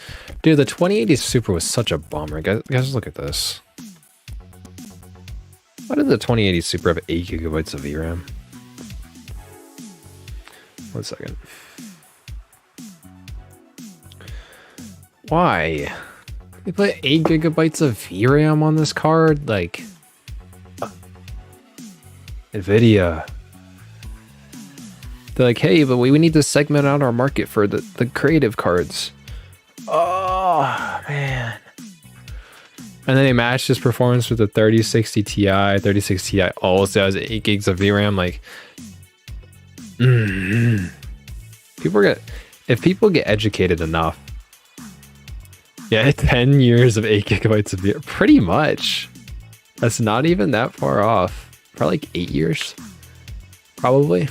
Dude, the 2080 Super was such a bummer. Guys, look at this. Why did the 2080 Super have 8 gigabytes of VRAM? 1 second. Why? They put 8 gigabytes of VRAM on this card? Like, NVIDIA. They're like, hey, but we need to segment out our market for the creative cards. Oh, man. And then they matched this performance with the 3060 Ti. 3060 Ti also has 8 gigs of VRAM. Like, if people get educated enough, yeah, 10 years of 8 gigabytes of VRAM, pretty much. That's not even that far off. Probably like 8 years, probably.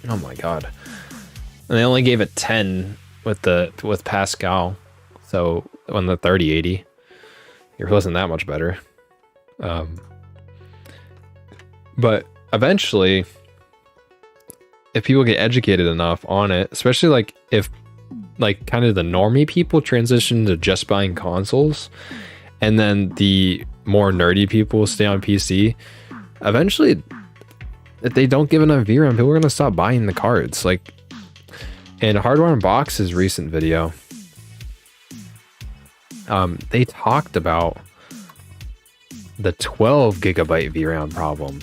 Oh my god! And they only gave it 10 with Pascal, so on the 3080, it wasn't that much better. But eventually, if people get educated enough on it, especially like if like kind of the normie people transition to just buying consoles, and then the more nerdy people stay on PC, eventually, if they don't give enough VRAM, people are going to stop buying the cards. Like, in Hardware Unbox's recent video, they talked about the 12 gigabyte VRAM problem.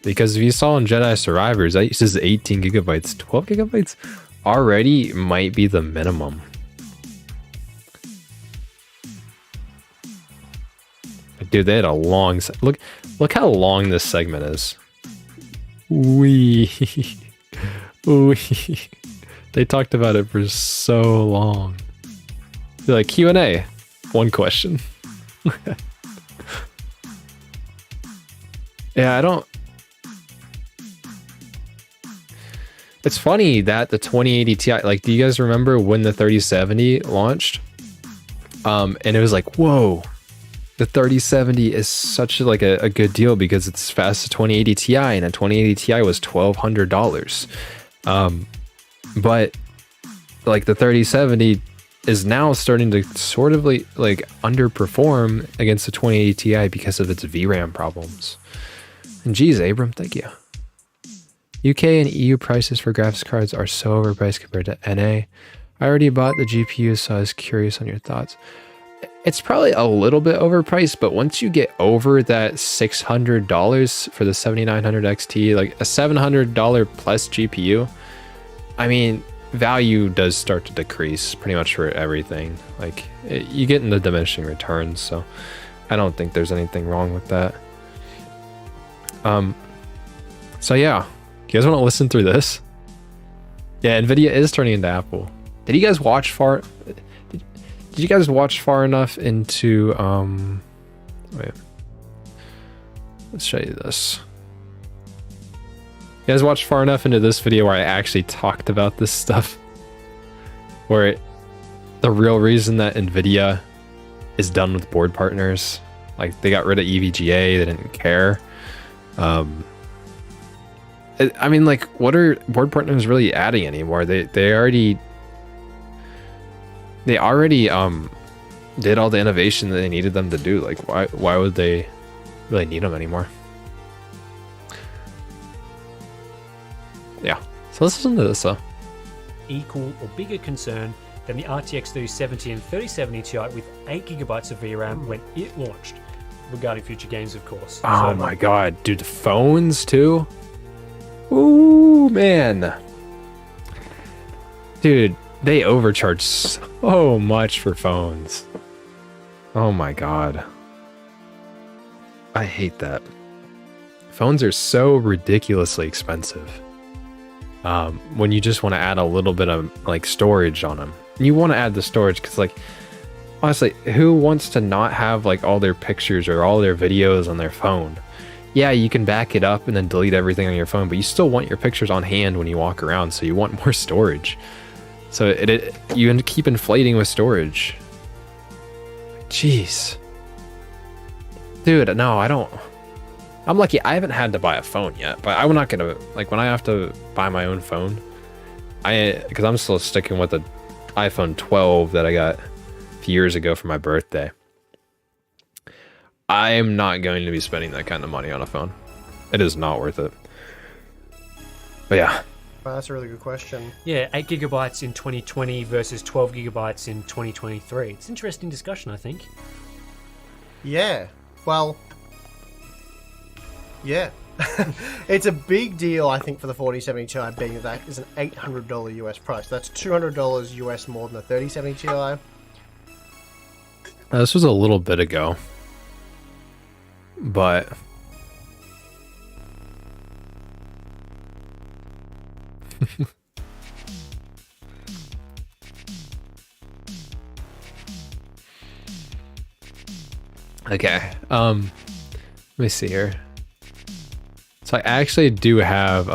Because if you saw in Jedi Survivors, that uses 18 gigabytes. 12 gigabytes already might be the minimum. Dude, they had a long... Look how long this segment is. Wee. They talked about it for so long. They're like, Q&A. One question. Yeah, I don't... It's funny that the 2080 Ti... Like, do you guys remember when the 3070 launched? And it was like, whoa. The 3070 is such like a good deal because it's as fast as 2080 Ti, and a 2080 Ti was $1,200. But like the 3070 is now starting to sort of like underperform against the 2080 Ti because of its VRAM problems. And geez, Abram, thank you. UK and EU prices for graphics cards are so overpriced compared to NA. I already bought the GPU, so I was curious on your thoughts. It's probably a little bit overpriced, but once you get over that $600 for the 7900 XT, like a $700 plus GPU, I mean, value does start to decrease pretty much for everything. Like, you get into diminishing returns, so I don't think there's anything wrong with that. So yeah, you guys want to listen through this? Yeah, NVIDIA is turning into Apple. Did you guys watch far... Did you guys watch far enough into, wait, let's show you this. You guys watched far enough into this video where I actually talked about this stuff? Where the real reason that NVIDIA is done with board partners, like they got rid of EVGA, they didn't care. I mean, like, what are board partners really adding anymore? They already did all the innovation that they needed them to do. Like, why would they really need them anymore? Yeah, so let's listen to this though. Equal or bigger concern than the RTX 3070 and 3070 Ti with 8 gigabytes of VRAM when it launched, regarding future games, of course. Oh my god, dude, the phones too? Ooh, man. Dude, they overcharge so much for phones. Oh my god. I hate that. Phones are so ridiculously expensive. When you just want to add a little bit of like storage on them. And you want to add the storage because, like, honestly, who wants to not have like all their pictures or all their videos on their phone? Yeah, you can back it up and then delete everything on your phone, but you still want your pictures on hand when you walk around, so you want more storage. So you keep inflating with storage. Jeez. Dude, no, I don't. I'm lucky I haven't had to buy a phone yet, but I'm not gonna, like, when I have to buy my own phone, because I'm still sticking with the iPhone 12 that I got a few years ago for my birthday. I am not going to be spending that kind of money on a phone. It is not worth it. But yeah. Well, that's a really good question. Yeah, 8 gigabytes in 2020 versus 12 gigabytes in 2023. It's an interesting discussion, I think. Yeah. Well, yeah. It's a big deal, I think, for the 4070 Ti, being that is an $800 US price. That's $200 US more than the 3070 Ti. This was a little bit ago. But okay, let me see here. So I actually do have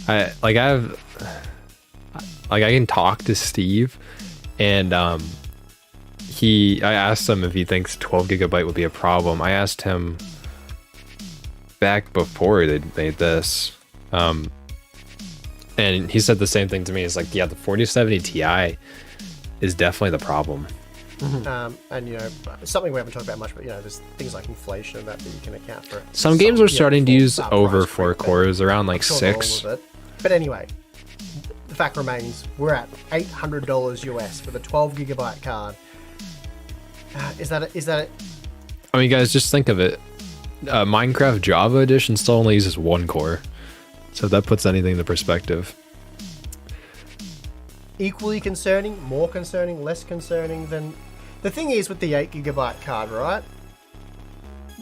I can talk to Steve, and I asked him if he thinks 12 gigabyte would be a problem. I asked him back before they made this, and he said the same thing to me. It's like, yeah, the 4070 Ti is definitely the problem. And you know, something we haven't talked about much, but you know, there's things like inflation and that you can account for. Some games are starting to use over 4 cores, around like sure 6. But anyway, the fact remains, we're at $800 US for the 12 gigabyte card. Is that I mean, guys, just think of it. Minecraft Java Edition still only uses 1 core, so if that puts anything into perspective. equally concerning, more concerning, less concerning than... The thing is with the 8 gigabyte card, right?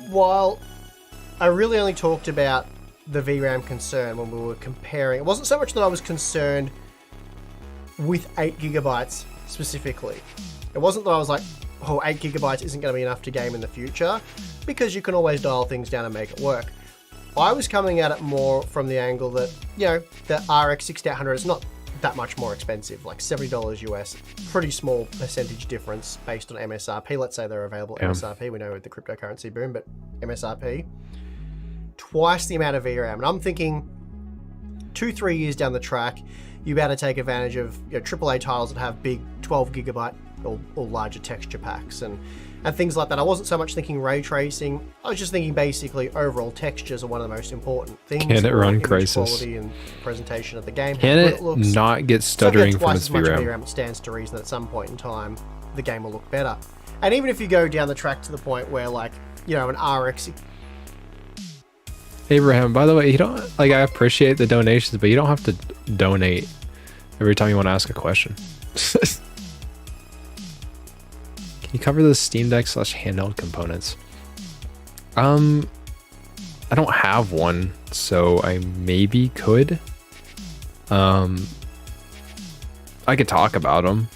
While I really only talked about the VRAM concern when we were comparing, it wasn't so much that I was concerned with 8 gigabytes specifically. It wasn't that I was like, oh, 8 gigabytes isn't going to be enough to game in the future, because you can always dial things down and make it work. I was coming at it more from the angle that, you know, the RX 6800 is not that much more expensive, like $70 US, pretty small percentage difference based on MSRP. Let's say they're available at MSRP. We know with the cryptocurrency boom, but MSRP, twice the amount of VRAM. And I'm thinking 2-3 years down the track, you're about to take advantage of, you know, AAA titles that have big 12 gigabyte or larger texture packs and things like that. I wasn't so much thinking ray tracing. I was just thinking basically overall textures are one of the most important things. Can it run image Crysis? Quality and presentation of the game. Can it not get stuttering from its VRAM? VRAM? It stands to reason that at some point in time the game will look better. And even if you go down the track to the point where, like, you know, an RX... Abraham, by the way, you don't, like, I appreciate the donations, but you don't have to donate every time you want to ask a question. Can you cover the Steam Deck / handheld components? I don't have one, so I maybe could. I could talk about them.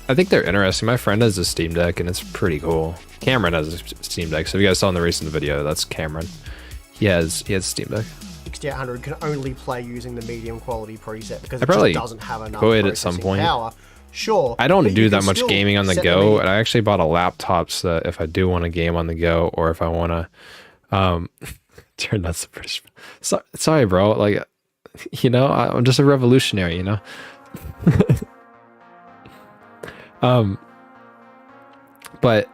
I think they're interesting. My friend has a Steam Deck and it's pretty cool. Cameron has a Steam Deck, so if you guys saw in the recent video, that's Cameron. He has a Steam Deck. 6800 can only play using the medium quality preset because I it probably just doesn't have enough could at some point. power. Sure. I don't but do you that can much still gaming on the set go, and I actually bought a laptop so that if I do want to game on the go, or if I want to turn that's the British. Sorry, bro. Like, you know, I'm just a revolutionary, you know. But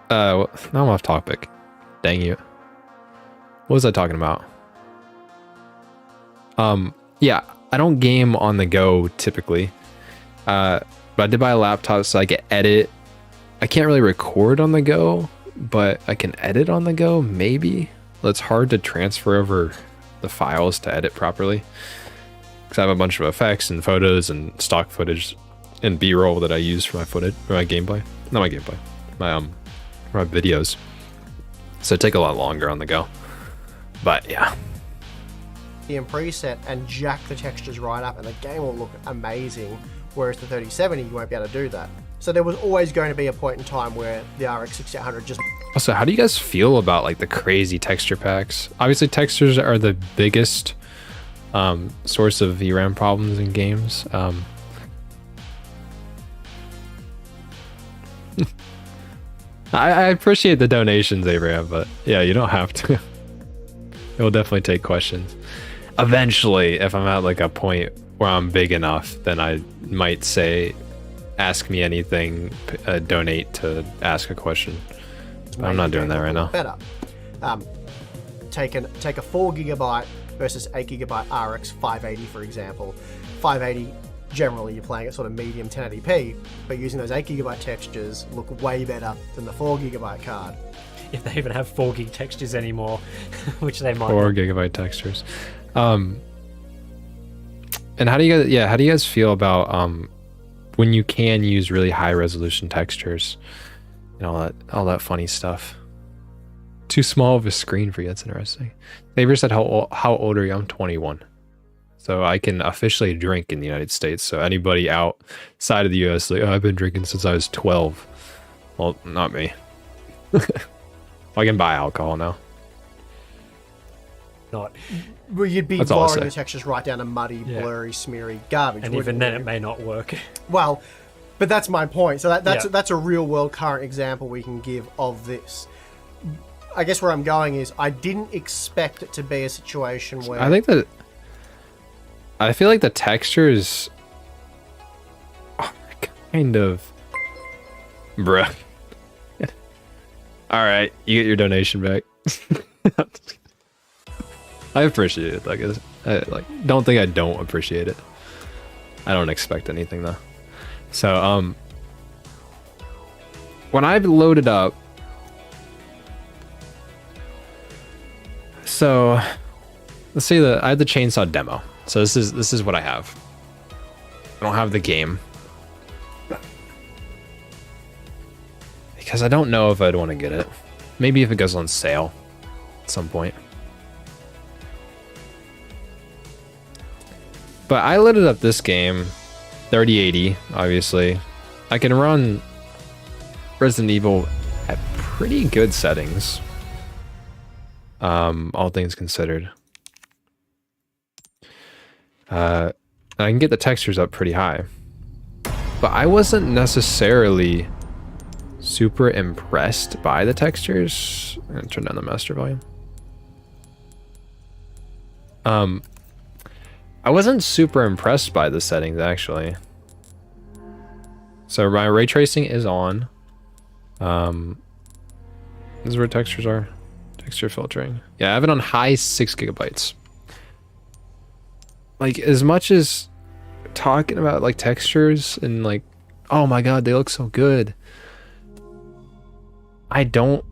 now I'm off topic. Dang you. What was I talking about? Yeah, I don't game on the go typically. But I did buy a laptop so I can edit. I can't really record on the go, but I can edit on the go, maybe. Well, it's hard to transfer over the files to edit properly, because I have a bunch of effects and photos and stock footage and B-roll that I use for my footage, for my gameplay. Not my gameplay, my videos. So it take a lot longer on the go. But yeah. Preset and jack the textures right up and the game will look amazing, whereas the 3070 you won't be able to do that. So there was always going to be a point in time where the RX 6800 just... Also, how do you guys feel about like the crazy texture packs? Obviously textures are the biggest source of VRAM problems in games. I appreciate the donations, Abraham, but yeah, you don't have to. It will definitely take questions. Eventually, if I'm at like a point where I'm big enough, then I might say, ask me anything, donate to ask a question. But I'm not doing that right now. Better. Take a 4 GB versus 8 GB RX 580, for example. 580, generally you're playing at sort of medium 1080p, but using those 8 GB textures look way better than the 4 GB card. If they even have 4 gig textures anymore, which they might. 4 GB textures. And how do you guys feel about when you can use really high resolution textures and all that funny stuff? Too small of a screen for you. That's interesting. Neighbor said, how old are you? I'm 21. So I can officially drink in the United States. So anybody outside of the US, like, oh, I've been drinking since I was 12. Well, not me. I can buy alcohol now. Not. Well, you'd be That's all I'll lowering say. the textures right down to muddy, blurry, smeary garbage. And even then, it may not work. Well, but that's my point. So that's Yeah. that's a real world current example we can give of this. I guess where I'm going is I didn't expect it to be a situation where I feel like the textures are kind of, bruh. All right, you get your donation back. I appreciate it. Don't think I don't appreciate it. I don't expect anything though. So when I've loaded up, so let's say that I have the chainsaw demo. So this is what I have. I don't have the game because I don't know if I'd want to get it. Maybe if it goes on sale at some point. But I loaded up this game, 3080, obviously. I can run Resident Evil at pretty good settings, all things considered. I can get the textures up pretty high. But I wasn't necessarily super impressed by the textures. I'm gonna turn down the master volume. I wasn't super impressed by the settings actually. So my ray tracing is on. This is where textures are. Texture filtering. Yeah, I have it on high 6 GB. Like, as much as talking about like textures and like, oh my god, they look so good, I don't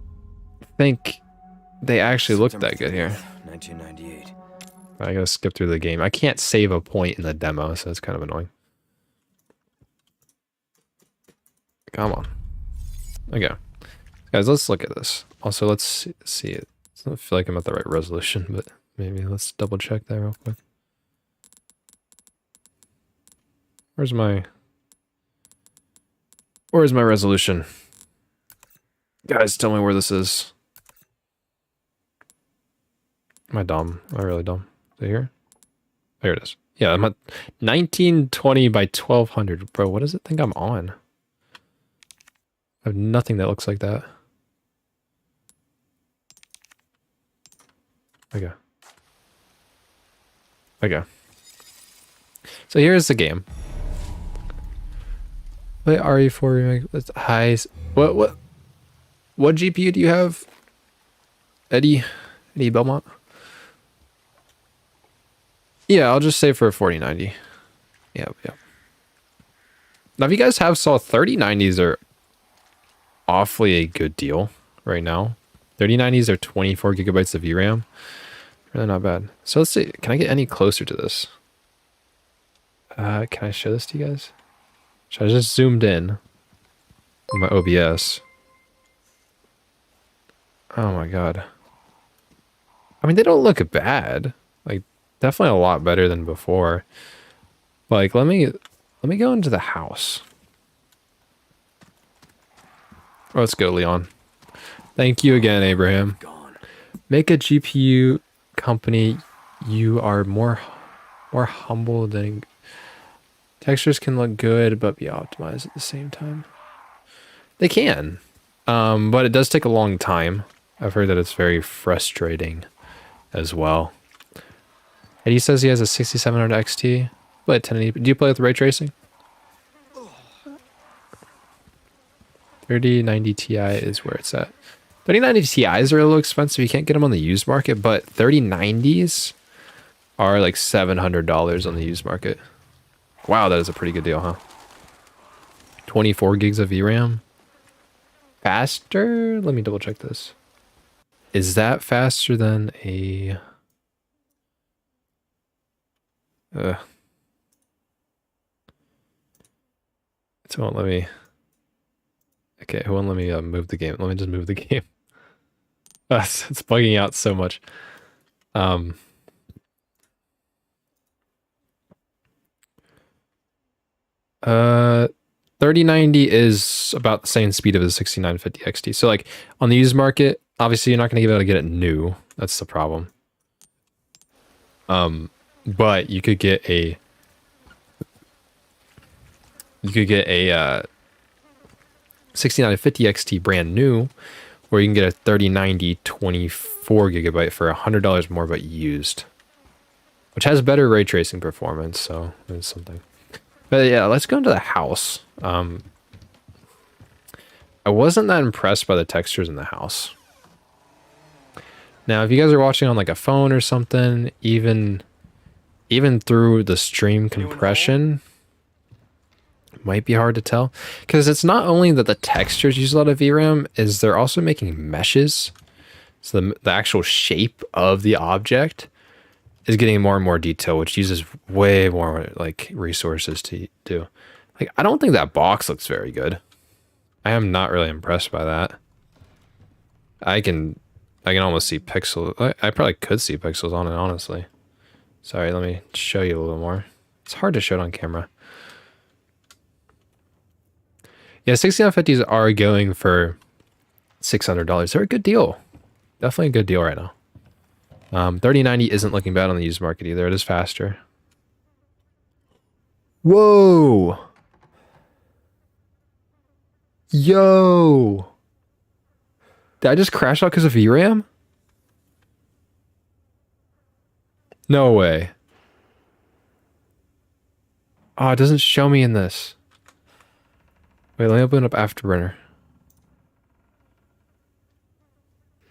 think they actually look that good here. 1998. I gotta skip through the game. I can't save a point in the demo, so it's kind of annoying. Come on. Okay. Guys, let's look at this. Also, let's see it. I don't feel like I'm at the right resolution, but maybe let's double check that real quick. Where's my resolution? Guys, tell me where this is. Am I dumb? Am I really dumb? Is it here? There it is. Yeah, I'm at 1920 by 1200. Bro, what does it think I'm on? I have nothing that looks like that. Okay. Okay. So here's the game. Wait, RE4 remake. High. What GPU do you have? Eddie Belmont? Yeah, I'll just say for a 4090. Yeah. Now, if you guys saw 3090s are awfully a good deal right now. 3090s are 24 gigabytes of VRAM. Really not bad. So let's see. Can I get any closer to this? Can I show this to you guys? Should I just zoomed in on my OBS? Oh my god. I mean, they don't look bad. Like, definitely a lot better than before. Like, let me go into the house. Oh, let's go, Leon. Thank you again, Abraham. Make a GPU company. You are more humble than... Textures can look good, but be optimized at the same time. They can. but it does take a long time. I've heard that it's very frustrating as well. And he says he has a 6700 XT, but 1080. Do you play with ray tracing? 3090 Ti is where it's at. 3090 Ti's are a little expensive. You can't get them on the used market, but 3090s are like $700 on the used market. Wow, that is a pretty good deal, huh? 24 gigs of VRAM. Faster? Let me double check this. Is that faster than a... It won't let me... Okay, it won't let me move the game. Let me just move the game. It's bugging out so much. 3090 is about the same speed of a 6950 XT. So like on the used market, obviously you're not going to be able to get it new. That's the problem. But you could get a 6950 XT brand new, or you can get a 3090 24 gigabyte for $100 more, but used, which has better ray tracing performance. So there's something. But yeah, let's go into the house. I wasn't that impressed by the textures in the house. Now, if you guys are watching on like a phone or something, even through the stream compression, it might be hard to tell. Because it's not only that the textures use a lot of VRAM, is they're also making meshes. So the actual shape of the object is getting more and more detail, which uses way more like resources to do. Like, I don't think that box looks very good. I am not really impressed by that. I can almost see pixels. I probably could see pixels on it, honestly. Sorry, let me show you a little more. It's hard to show it on camera. Yeah, 6950s are going for $600. They're a good deal. Definitely a good deal right now. 3090 isn't looking bad on the used market either. It is faster. Whoa! Yo! Did I just crash out because of VRAM? No way. Oh, it doesn't show me in this. Wait, let me open up Afterburner.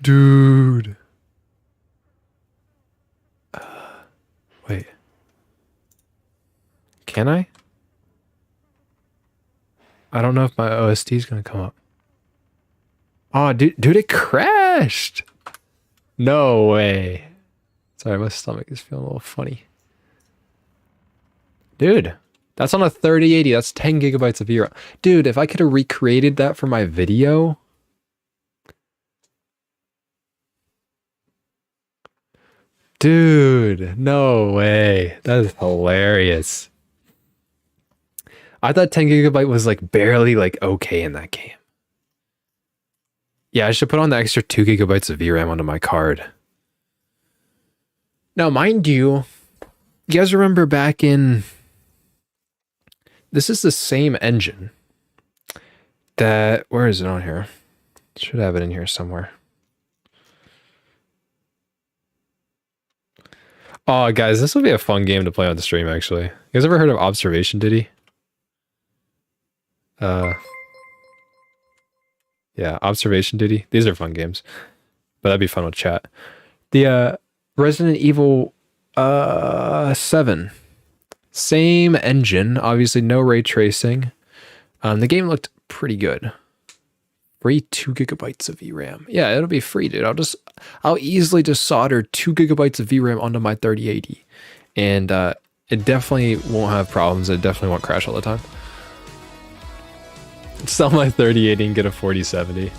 Dude. Wait. Can I? I don't know if my OSD is going to come up. Oh, dude, it crashed. No way. Sorry, my stomach is feeling a little funny. Dude, that's on a 3080. That's 10 gigabytes of VRAM. Dude, if I could have recreated that for my video. Dude, no way. That is hilarious. I thought 10 gigabyte was like barely like okay in that game. Yeah, I should put on the extra 2 gigabytes of VRAM onto my card. Now, mind you, you guys remember back in... This is the same engine that... Where is it on here? Should have it in here somewhere. Oh, guys, this will be a fun game to play on the stream, actually. You guys ever heard of Observation Duty? Yeah, Observation Duty. These are fun games. But that'd be fun with chat. The Resident Evil 7. Same engine. Obviously, no ray tracing. The game looked pretty good. Free 2 gigabytes of VRAM. Yeah, it'll be free, dude. I'll easily just solder 2 gigabytes of VRAM onto my 3080. And it definitely won't have problems. It definitely won't crash all the time. Sell my 3080 and get a 4070.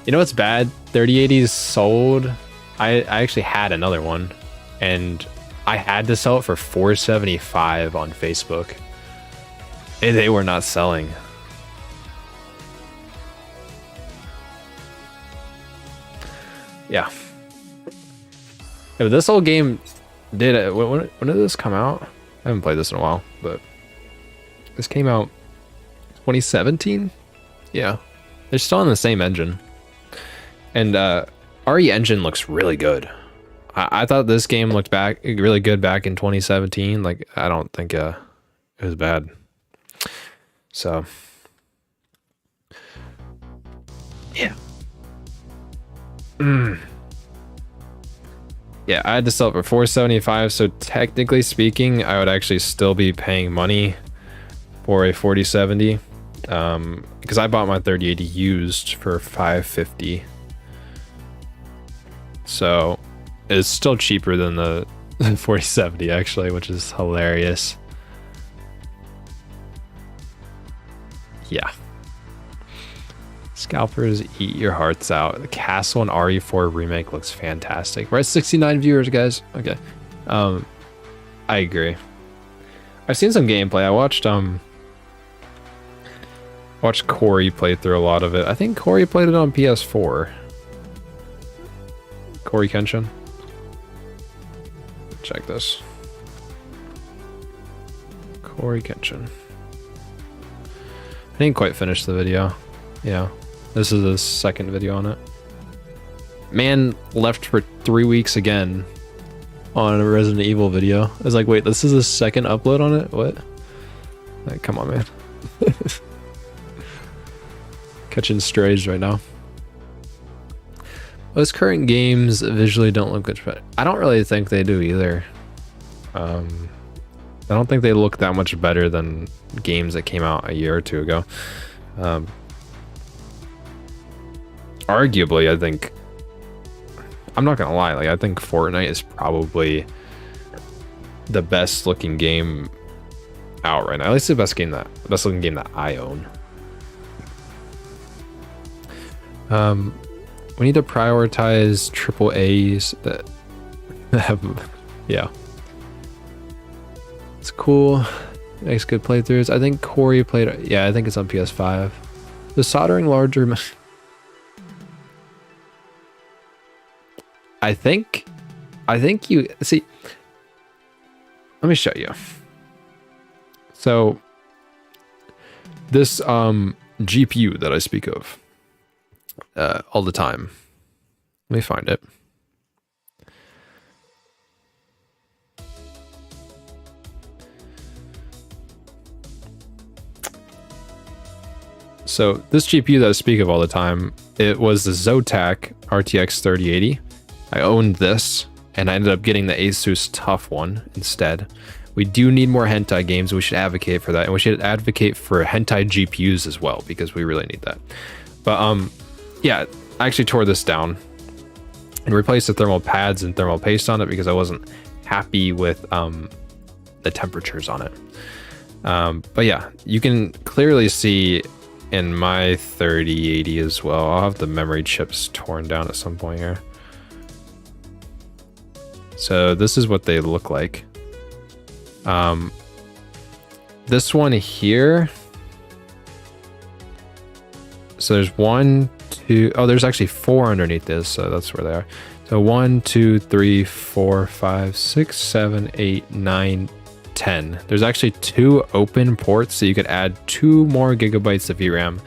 You know what's bad? 3080s sold. I actually had another one, and I had to sell it for $475 on Facebook. And they were not selling. Yeah. If this whole game did it, when did this come out? I haven't played this in a while, but this came out 2017? Yeah. They're still on the same engine. And RE engine looks really good. I thought this game looked really good back in 2017. Like, I don't think it was bad. So, yeah. Yeah, I had to sell it for $475, so technically speaking, I would actually still be paying money for a 4070, because I bought my 3080 used for $550. So it's still cheaper than the 4070 actually, which is hilarious. Yeah. Scalpers, eat your hearts out. The Castle and RE4 remake looks fantastic. We're at 69 viewers, guys. Okay. I agree. I've seen some gameplay. I watched Corey play through a lot of it. I think Corey played it on PS4. Corey Kenshin. Check this. Corey Kenshin. I didn't quite finish the video. Yeah. This is the second video on it. Man left for 3 weeks again on a Resident Evil video. I was like, wait, this is the second upload on it? What? Like, come on, man. Catching strays right now. Most current games visually don't look good, but I don't really think they do either. I don't think they look that much better than games that came out a year or two ago. Arguably, I think, I'm not gonna lie, like, I think Fortnite is probably the best looking game out right now. At least the best looking game that I own. We need to prioritize triple A's that have, yeah. It's cool. Makes good playthroughs. I think Corey played, yeah, I think it's on PS5. The soldering larger, I think you see, let me show you. So this GPU that I speak of all the time, let me find it. So this GPU that I speak of all the time, it was the Zotac RTX 3080. I owned this, and I ended up getting the Asus TUF one instead. We do need more hentai games. We should advocate for that, and we should advocate for hentai GPUs as well, because we really need that. But yeah, I actually tore this down and replaced the thermal pads and thermal paste on it because I wasn't happy with the temperatures on it. But yeah, you can clearly see in my 3080 as well. I'll have the memory chips torn down at some point here. So this is what they look like. This one here. So there's 1, 2, oh, there's actually 4 underneath this, so that's where they are. So 1, 2, 3, 4, 5, 6, 7, 8, 9, 10. There's actually 2 open ports, so you could add 2 more gigabytes of VRAM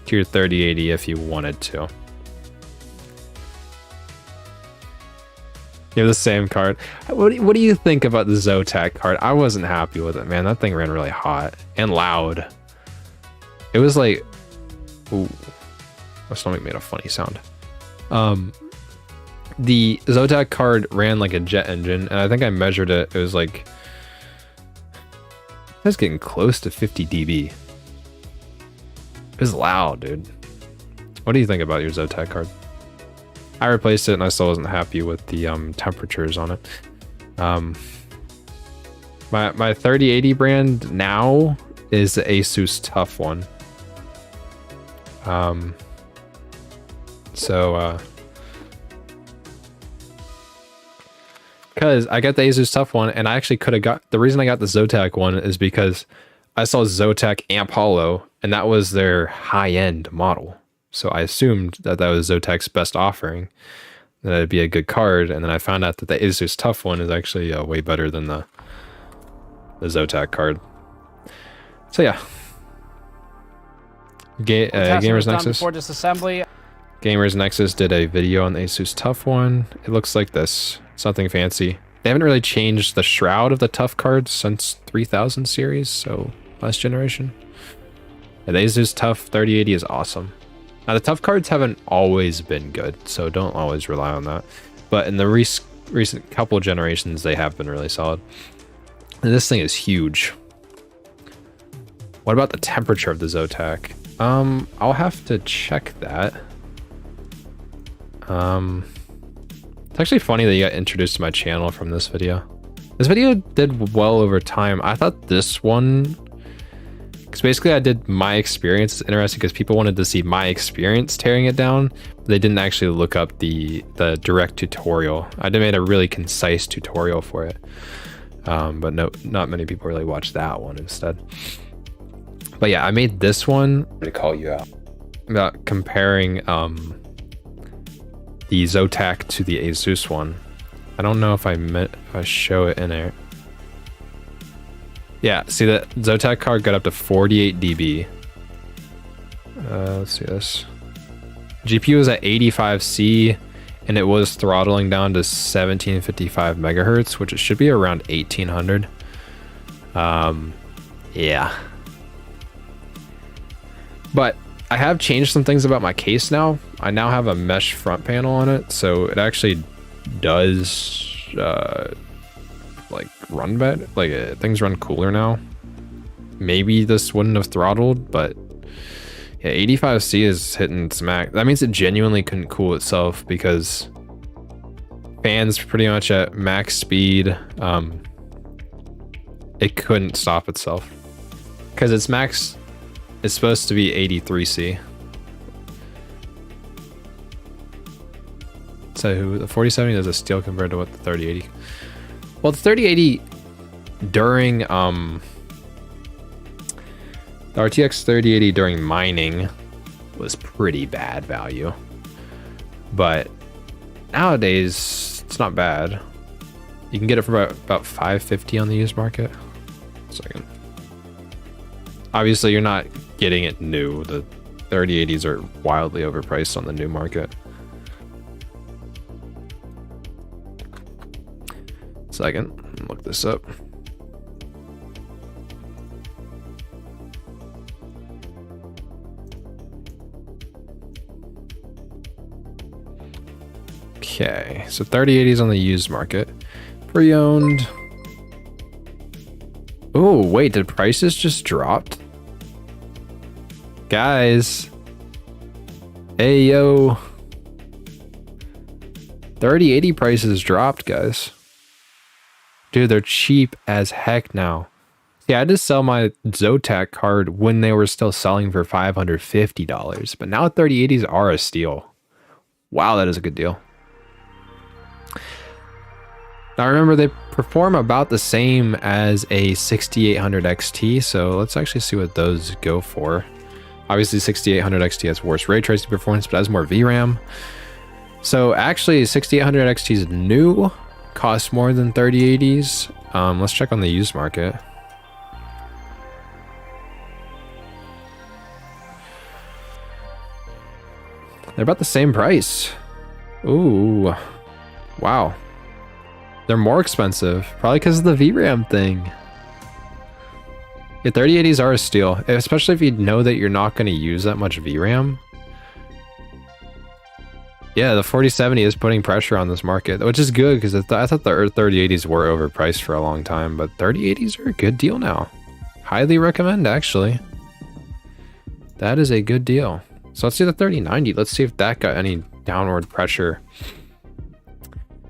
to your 3080 if you wanted to. You have the same card. What do you think about the Zotac card? I wasn't happy with it, man. That thing ran really hot and loud. It was like, ooh, my stomach made a funny sound. The Zotac card ran like a jet engine, and I think I measured it. It was like, I was getting close to 50 dB. It was loud, dude. What do you think about your Zotac card? I replaced it and I still wasn't happy with the temperatures on it. My 3080 brand now is the Asus TUF one. Because I got the Asus TUF one, and I actually could have got, the reason I got the Zotac one is because I saw Zotac Amp Hollow, and that was their high-end model. So I assumed that that was Zotac's best offering, that it'd be a good card, and then I found out that the Asus TUF one is actually way better than the Zotac card. So yeah. Gamers Nexus. Before disassembly. Gamers Nexus did a video on the Asus TUF one. It looks like this. It's nothing fancy. They haven't really changed the shroud of the TUF cards since 3000 series, so last generation. Yeah, the Asus TUF 3080 is awesome. Now the TUF cards haven't always been good, so don't always rely on that. But in the recent couple generations, they have been really solid. And this thing is huge. What about the temperature of the Zotac? I'll have to check that. It's actually funny that you got introduced to my channel from this video. This video did well over time. I thought this one, because basically I did my experience. It's interesting because people wanted to see my experience tearing it down. But they didn't actually look up the direct tutorial. I did made a really concise tutorial for it. But no, not many people really watched that one instead. But yeah, I made this one to call you out about comparing the Zotac to the Asus one. I don't know if I show it in there. Yeah, see that Zotac card got up to 48 dB. Let's see this. GPU is at 85C, and it was throttling down to 1755 megahertz, which it should be around 1800. Yeah. But I have changed some things about my case now. I now have a mesh front panel on it, so it actually does like run better. Like things run cooler now. Maybe this wouldn't have throttled, but yeah, 85C is hitting its max. That means it genuinely couldn't cool itself because fans pretty much at max speed. It couldn't stop itself because its max is supposed to be 83C. So the 4070 does a steel compared to what the 3080. Well, the 3080 during the RTX 3080 during mining was pretty bad value, but nowadays it's not bad. You can get it for about 550 on the used market. Second. Obviously, you're not getting it new. The 3080s are wildly overpriced on the new market. Second, look this up. Okay, so 3080s on the used market. Pre-owned. Oh, wait, did prices just dropped? Guys. Hey, yo. 3080 prices dropped, guys. Dude, they're cheap as heck now. See, I had to sell my Zotac card when they were still selling for $550, but now 3080s are a steal. Wow, that is a good deal. Now remember, they perform about the same as a 6800 XT, so let's actually see what those go for. Obviously, 6800 XT has worse ray tracing performance, but has more VRAM. So actually, 6800 XT is new, costs more than 3080s. Let's check on the used market. They're about the same price. Ooh, wow. They're more expensive, probably because of the VRAM thing. Yeah, 3080s are a steal, especially if you know that you're not going to use that much VRAM. Yeah, the 4070 is putting pressure on this market, which is good because I thought the 3080s were overpriced for a long time, but 3080s are a good deal now. Highly recommend, actually. That is a good deal. So let's see the 3090. Let's see if that got any downward pressure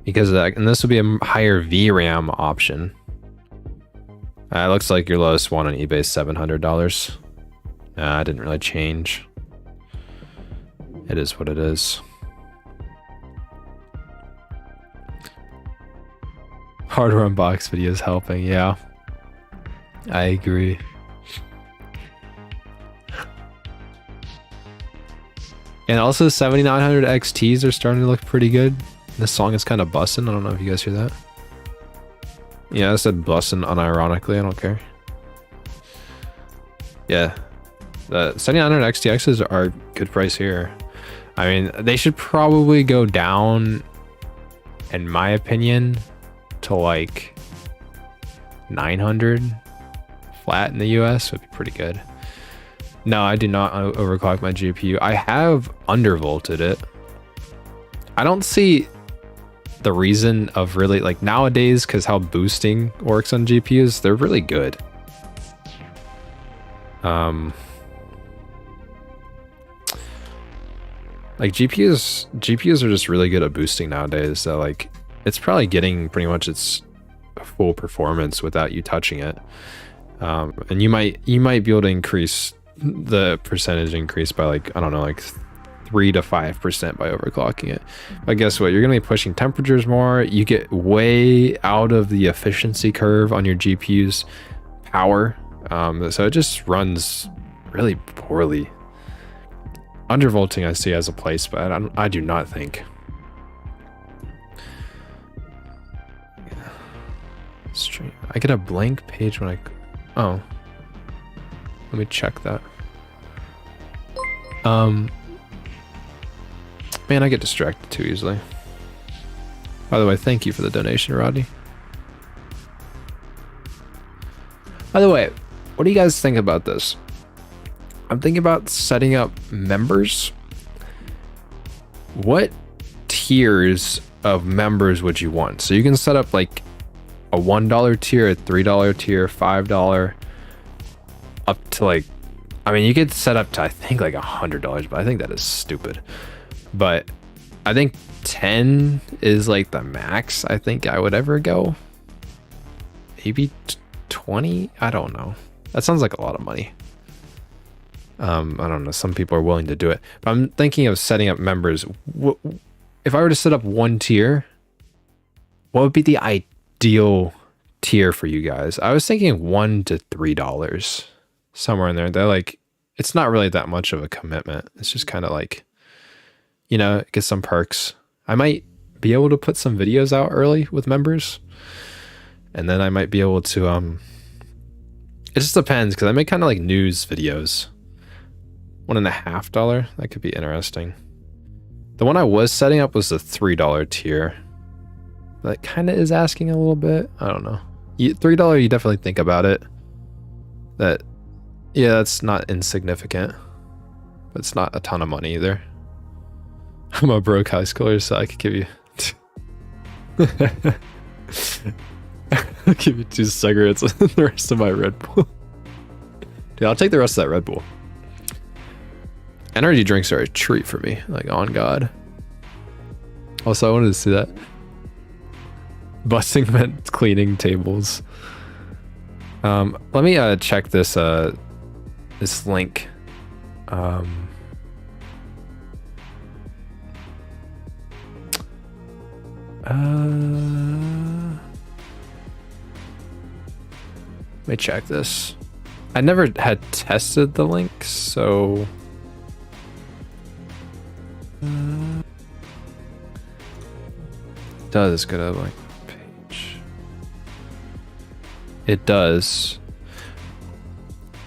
because of that. And this will be a higher VRAM option. It looks like your lowest one on eBay is $700. It didn't really change. It is what it is. Hardware unbox videos helping, yeah. I agree. And also 7900 XTs are starting to look pretty good. This song is kind of bussin'. I don't know if you guys hear that. Yeah, I said bussin' unironically. I don't care. Yeah. The 7900 XTXs are good price here. I mean, they should probably go down, in my opinion, to like 900 flat in the US would be pretty good. No, I do not overclock my GPU. I have undervolted it. I don't see the reason of really, like, nowadays, because how boosting works on GPUs, they're really good. Like GPUs are just really good at boosting nowadays. So like, it's probably getting pretty much its full performance without you touching it. And you might be able to increase the percentage increase by like, I don't know, like 3 to 5% by overclocking it. But guess what? You're gonna be pushing temperatures more. You get way out of the efficiency curve on your GPU's power. So it just runs really poorly. Undervolting I see as a place, but I do not think. Stream. I get a blank page when I... Oh. Let me check that. Man, I get distracted too easily. By the way, thank you for the donation, Rodney. By the way, what do you guys think about this? I'm thinking about setting up members. What tiers of members would you want? So you can set up like a $1 tier, a $3 tier, $5, up to like, I mean, you could set up to, I think, like $100, but I think that is stupid. But I think 10 is like the max I think I would ever go. Maybe 20? I don't know. That sounds like a lot of money. I don't know. Some people are willing to do it, but I'm thinking of setting up members. If I were to set up one tier, what would be the ideal tier for you guys? I was thinking $1 to $3, somewhere in there. They're like, it's not really that much of a commitment. It's just kind of like, you know, get some perks. I might be able to put some videos out early with members, and then I might be able to, it just depends, because I make kind of like news videos. $1.50, that could be interesting. The one I was setting up was the $3 tier. That kind of is asking a little bit. I don't know. $3, you definitely think about it. That, yeah, that's not insignificant, but it's not a ton of money either. I'm a broke high schooler, so I could give you I'll give you 2 cigarettes and the rest of my Red Bull. Dude, I'll take the rest of that Red Bull. Energy drinks are a treat for me, like, on God. Also, I wanted to see that. Busting vent cleaning tables. Let me check this this link. Let me check this. I never had tested the link, so does go to like page. It does.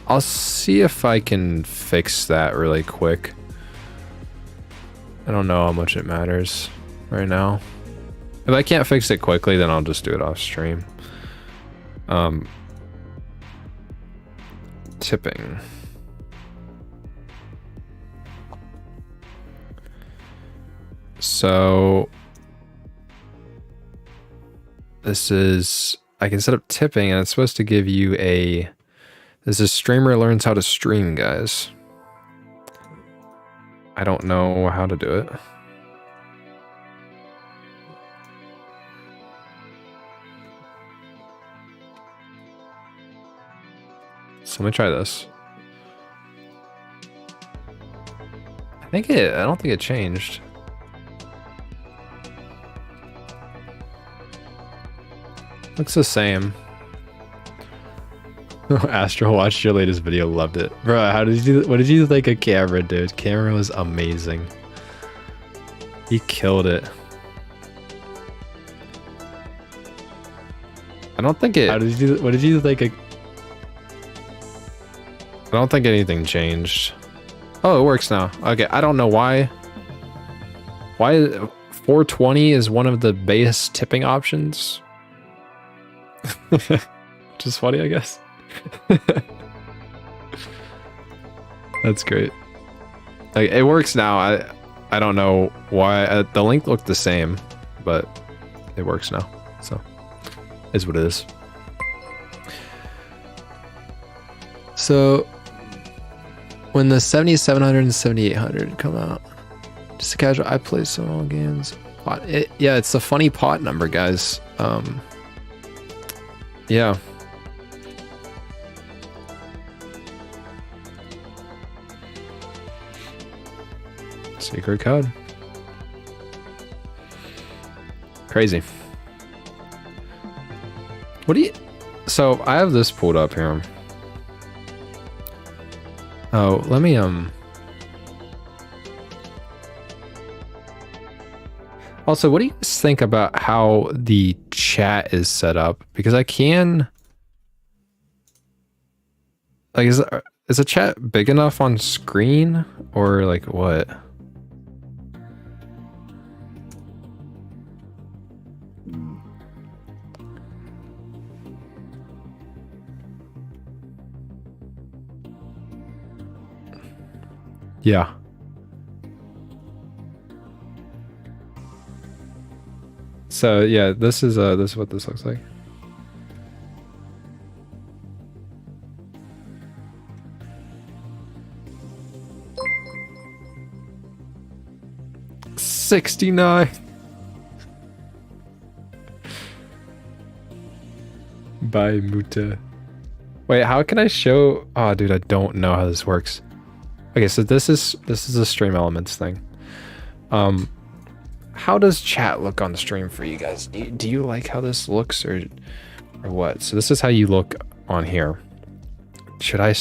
I'll see if I can fix that really quick. I don't know how much it matters right now. If I can't fix it quickly, then I'll just do it off stream. Tipping. So this is, I can set up tipping, and it's supposed to give you a, this is streamer learns how to stream, guys. I don't know how to do it. So let me try this. I don't think it changed. Looks the same. Astro watched your latest video, loved it. Bro, how did you do, what did you think of camera, dude? Camera was amazing. He killed it. I don't think it, what did you think of, don't think anything changed. Oh, it works now. Okay, I don't know why. Why 420 is one of the base tipping options. Which is funny, I guess. That's great. Like, it works now. I don't know why. The link looked the same, but it works now. So, is what it is. So, when the 7700 and 7800 come out, just a casual, I play some old games. Yeah, it's a funny pot number, guys. Yeah. Secret code. Crazy. What do you... So, I have this pulled up here. Oh, let me, Also, what do you guys think about how the chat is set up? Because I can... Like, is the chat big enough on screen? Or, like, what? Yeah. So yeah, this is what this looks like. $69. Bye, Muta. Wait, how can I show? Oh, dude, I don't know how this works. Okay, so this is a stream elements thing. How does chat look on the stream for you guys? Do you like how this looks or what? So this is how you look on here. Should I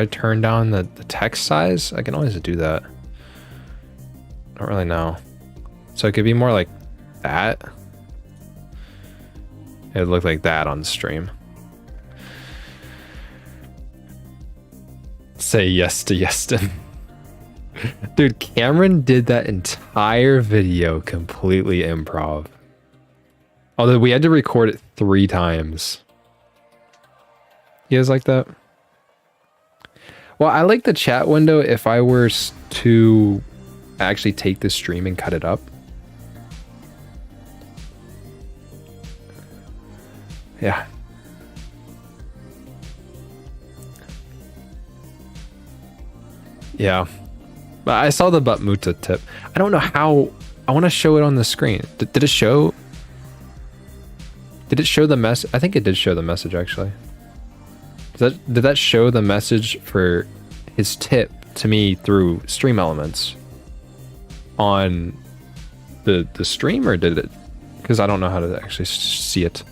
turn down the text size? I can always do that. I don't really know. So it could be more like that. It would look like that on the stream. Say yes to Yeston. Dude, Cameron did that entire video completely improv. Although we had to record it 3 times. You guys like that? Well, I like the chat window if I were to actually take the stream and cut it up. Yeah. Yeah. But I saw the Butmuta tip. I don't know how. I want to show it on the screen. Did it show? Did it show the message? I think it did show the message actually. Did that show the message for his tip to me through Stream Elements on the stream, or did it? Because I don't know how to actually see it.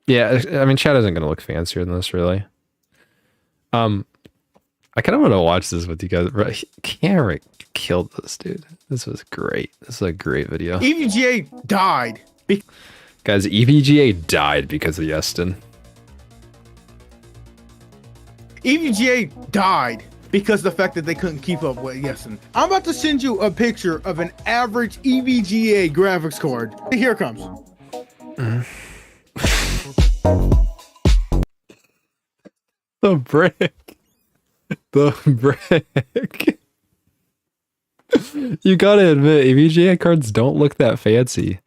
Yeah, I mean, chat isn't going to look fancier than this, really. I kind of want to watch this with you guys. Cameron killed this, dude. This was great. This is a great video. EVGA died. Guys, EVGA died because of Yeston. EVGA died because of the fact that they couldn't keep up with Yeston. I'm about to send you a picture of an average EVGA graphics card. Here it comes. The brick. The brick. You gotta admit, EVGA cards don't look that fancy.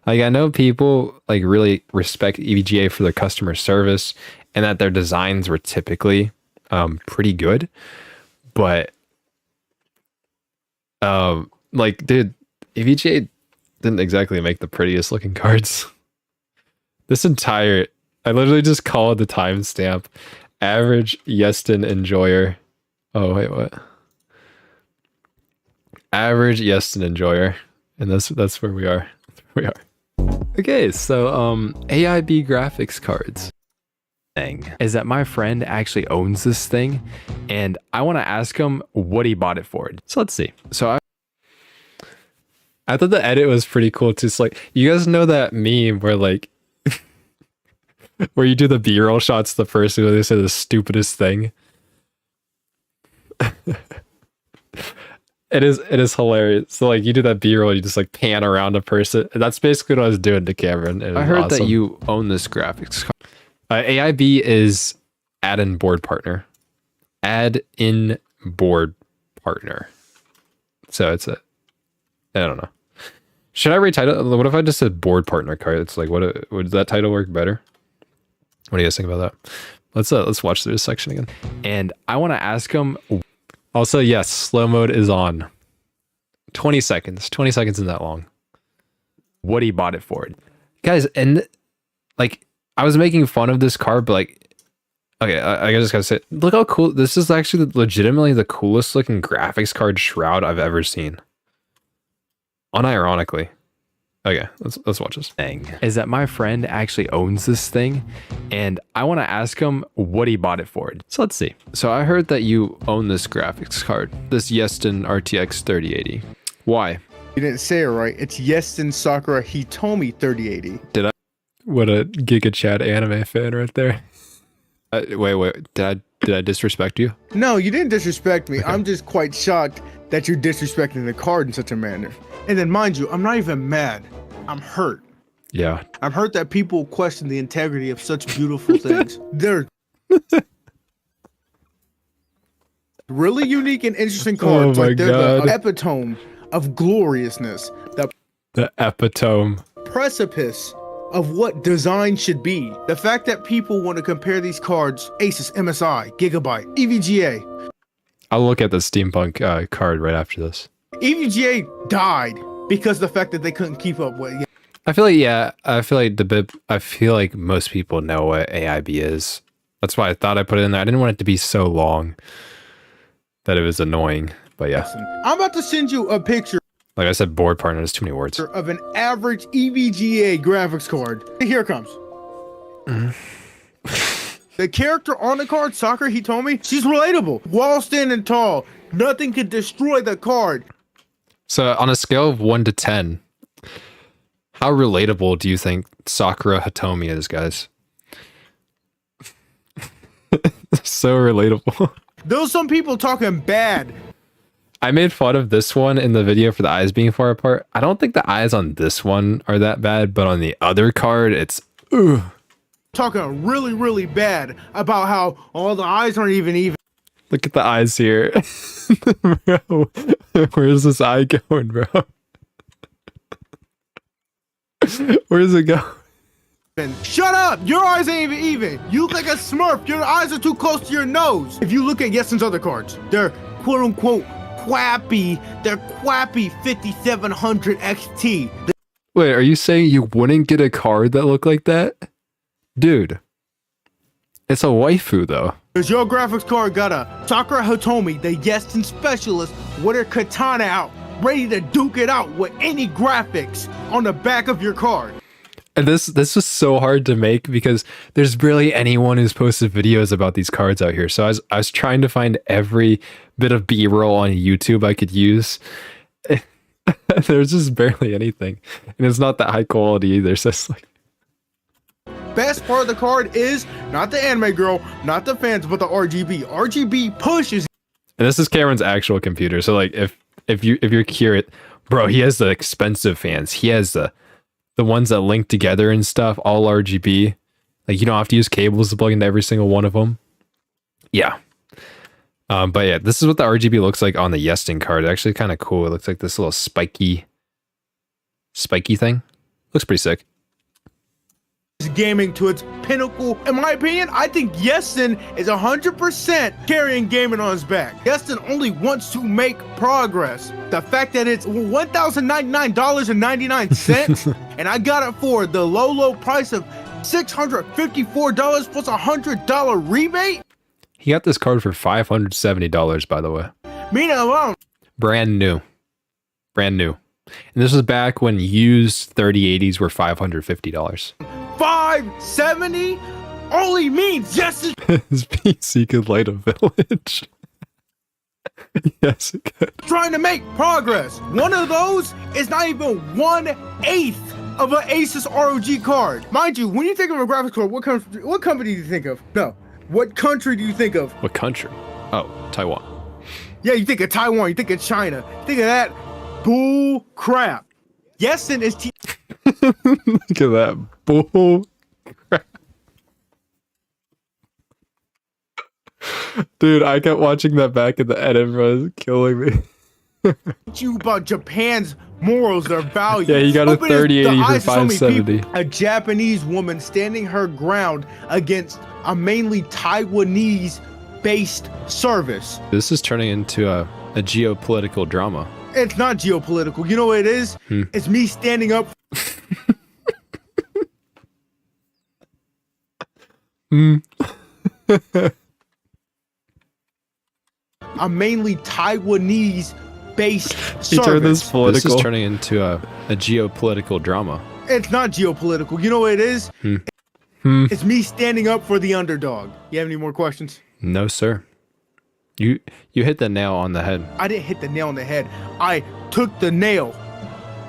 Like, I know people like really respect EVGA for their customer service and that their designs were typically pretty good, but like, dude, EVGA didn't exactly make the prettiest looking cards. This entire, I literally just called the timestamp average Yeston enjoyer. Oh wait, what? Average Yeston enjoyer, and that's where we are. We are. Okay, so AIB graphics cards thing is that my friend actually owns this thing, and I want to ask him what he bought it for. So let's see. So I thought the edit was pretty cool too. It's like, you guys know that meme where like Where you do the B-roll shots the first where they say the stupidest thing. It is hilarious. So like you do that B-roll, you just like pan around a person. That's basically what I was doing to Cameron. I heard that you own this graphics card. AIB is add-in board partner. Add-in board partner. So it's a, I don't know. Should I retitle? What if I just said board partner card? It's like, would that title work better? What do you guys think about that? Let's watch through this section again. And I want to ask him. Also, yes, slow mode is on. 20 seconds. 20 seconds isn't that long. What he bought it for, guys. And like, I was making fun of this card, but like, okay, I just gotta say, look how cool this is. Actually, legitimately the coolest looking graphics card shroud I've ever seen. Unironically. Okay, let's watch this. Thing is that my friend actually owns this thing, and I want to ask him what he bought it for. So let's see. So I heard that you own this graphics card, this Yeston RTX 3080. Why? You didn't say it right. It's Yeston Sakura Hitomi 3080. Did I? What a Giga Chad anime fan right there. Wait. Did I disrespect you? No, you didn't disrespect me. Okay. I'm just quite shocked that you're disrespecting the card in such a manner. And then mind you, I'm not even mad. I'm hurt. Yeah. I'm hurt that people question the integrity of such beautiful things. They're really unique and interesting cards. Oh my like they're God. the epitome of gloriousness. The epitome. Precipice of what design should be. The fact that people want to compare these cards, Asus, MSI, Gigabyte, EVGA. I'll look at the steampunk card right after this. EVGA died because of the fact that they couldn't keep up with it. I feel like, yeah, I feel like most people know what AIB is. That's why I thought I put it in there. I didn't want it to be so long that it was annoying, but yeah. I'm about to send you a picture Like I said, board partner, there's too many words. of an average EVGA graphics card. Here it comes. The character on the card, Sakura Hitomi, she's relatable. While standing tall, nothing could destroy the card. So on a scale of 1 to 10, how relatable do you think Sakura Hitomi is, guys? So relatable. There was some people talking bad. I made fun of this one in the video for the eyes being far apart. I don't think the eyes on this one are that bad, but on the other card, it's Talking really, really bad about how all the eyes aren't even. Look at the eyes here. Bro, where's this eye going, bro? Where's it going? Shut up! Your eyes ain't even. You look like a smurf. Your eyes are too close to your nose. If you look at Yeston's other cards, they're quote unquote quappy. They're quappy 5700 XT. Wait, are you saying you wouldn't get a card that looked like that? Dude, it's a waifu though. Because your graphics card got a Sakura Hitomi, the Yeston specialist, with her katana out, ready to duke it out with any graphics on the back of your card. And this was so hard to make because there's barely anyone who's posted videos about these cards out here. So I was trying to find every bit of B-roll on YouTube I could use. There's just barely anything. And it's not that high quality either. So it's like, Best part of the card is not the anime girl, not the fans, but the RGB. RGB pushes. and this is Cameron's actual computer. So like if you're curious, bro, he has the expensive fans. He has the ones that link together and stuff, all RGB. Like you don't have to use cables to plug into every single one of them. Yeah. But yeah, this is what the RGB looks like on the Yeston card. Actually kind of cool. It looks like this little spiky thing. Looks pretty sick. Gaming to its pinnacle. In my opinion, I think Yeston is 100% carrying gaming on his back. Yeston only wants to make progress. The fact that it's $1,099.99 and I got it for the low price of $654 plus a $100 rebate. He got this card for $570, by the way. Meaning alone. Brand new. And this was back when used 3080s were $550. 570 only means Yeston. His PC could light a village. Yes, it could. Trying to make progress. One of those is not even 1/8 of an Asus ROG card. Mind you, when you think of a graphics card, what company do you think of? No. What country do you think of? What country? Oh, Taiwan. Yeah, you think of Taiwan, you think of China. Think of that bull crap. Yeston is Look at that bull crap. Dude, I kept watching that back in the edit, bro. It was killing me. you about Japan's morals, their values. Yeah, he got a 3080 for 570. A Japanese woman standing her ground against a mainly Taiwanese-based service. This is turning into a geopolitical drama. It's not geopolitical. You know what it is? It's me standing up. A mainly Taiwanese-based service. He turned this political. This is turning into a geopolitical drama. It's not geopolitical. You know what it is? It's me standing up for the underdog. You have any more questions? No, sir. You hit the nail on the head. I didn't hit the nail on the head. I took the nail,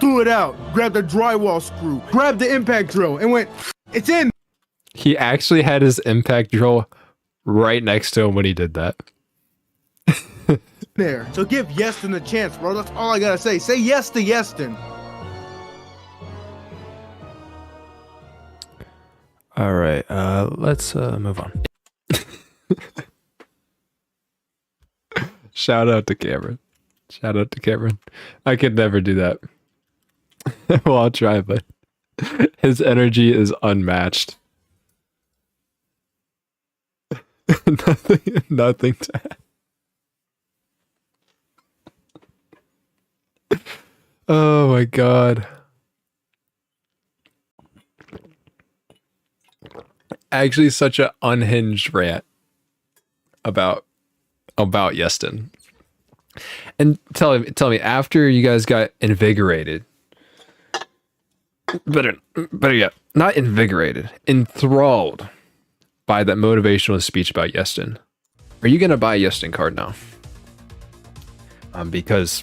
threw it out, grabbed the drywall screw, grabbed the impact drill, and went, it's in. He actually had his impact drill right next to him when he did that. There. So give Yeston a chance, bro. That's all I gotta say. Say yes to Yeston. All right, let's move on. Shout out to Cameron. Shout out to Cameron. I could never do that. Well, I'll try, but his energy is unmatched. Nothing to add. Oh my god. Actually, such an unhinged rant about Yeston. And tell me after you guys got invigorated, better yet, not invigorated, enthralled by that motivational speech about Yeston, are you gonna buy a Yeston card now? Because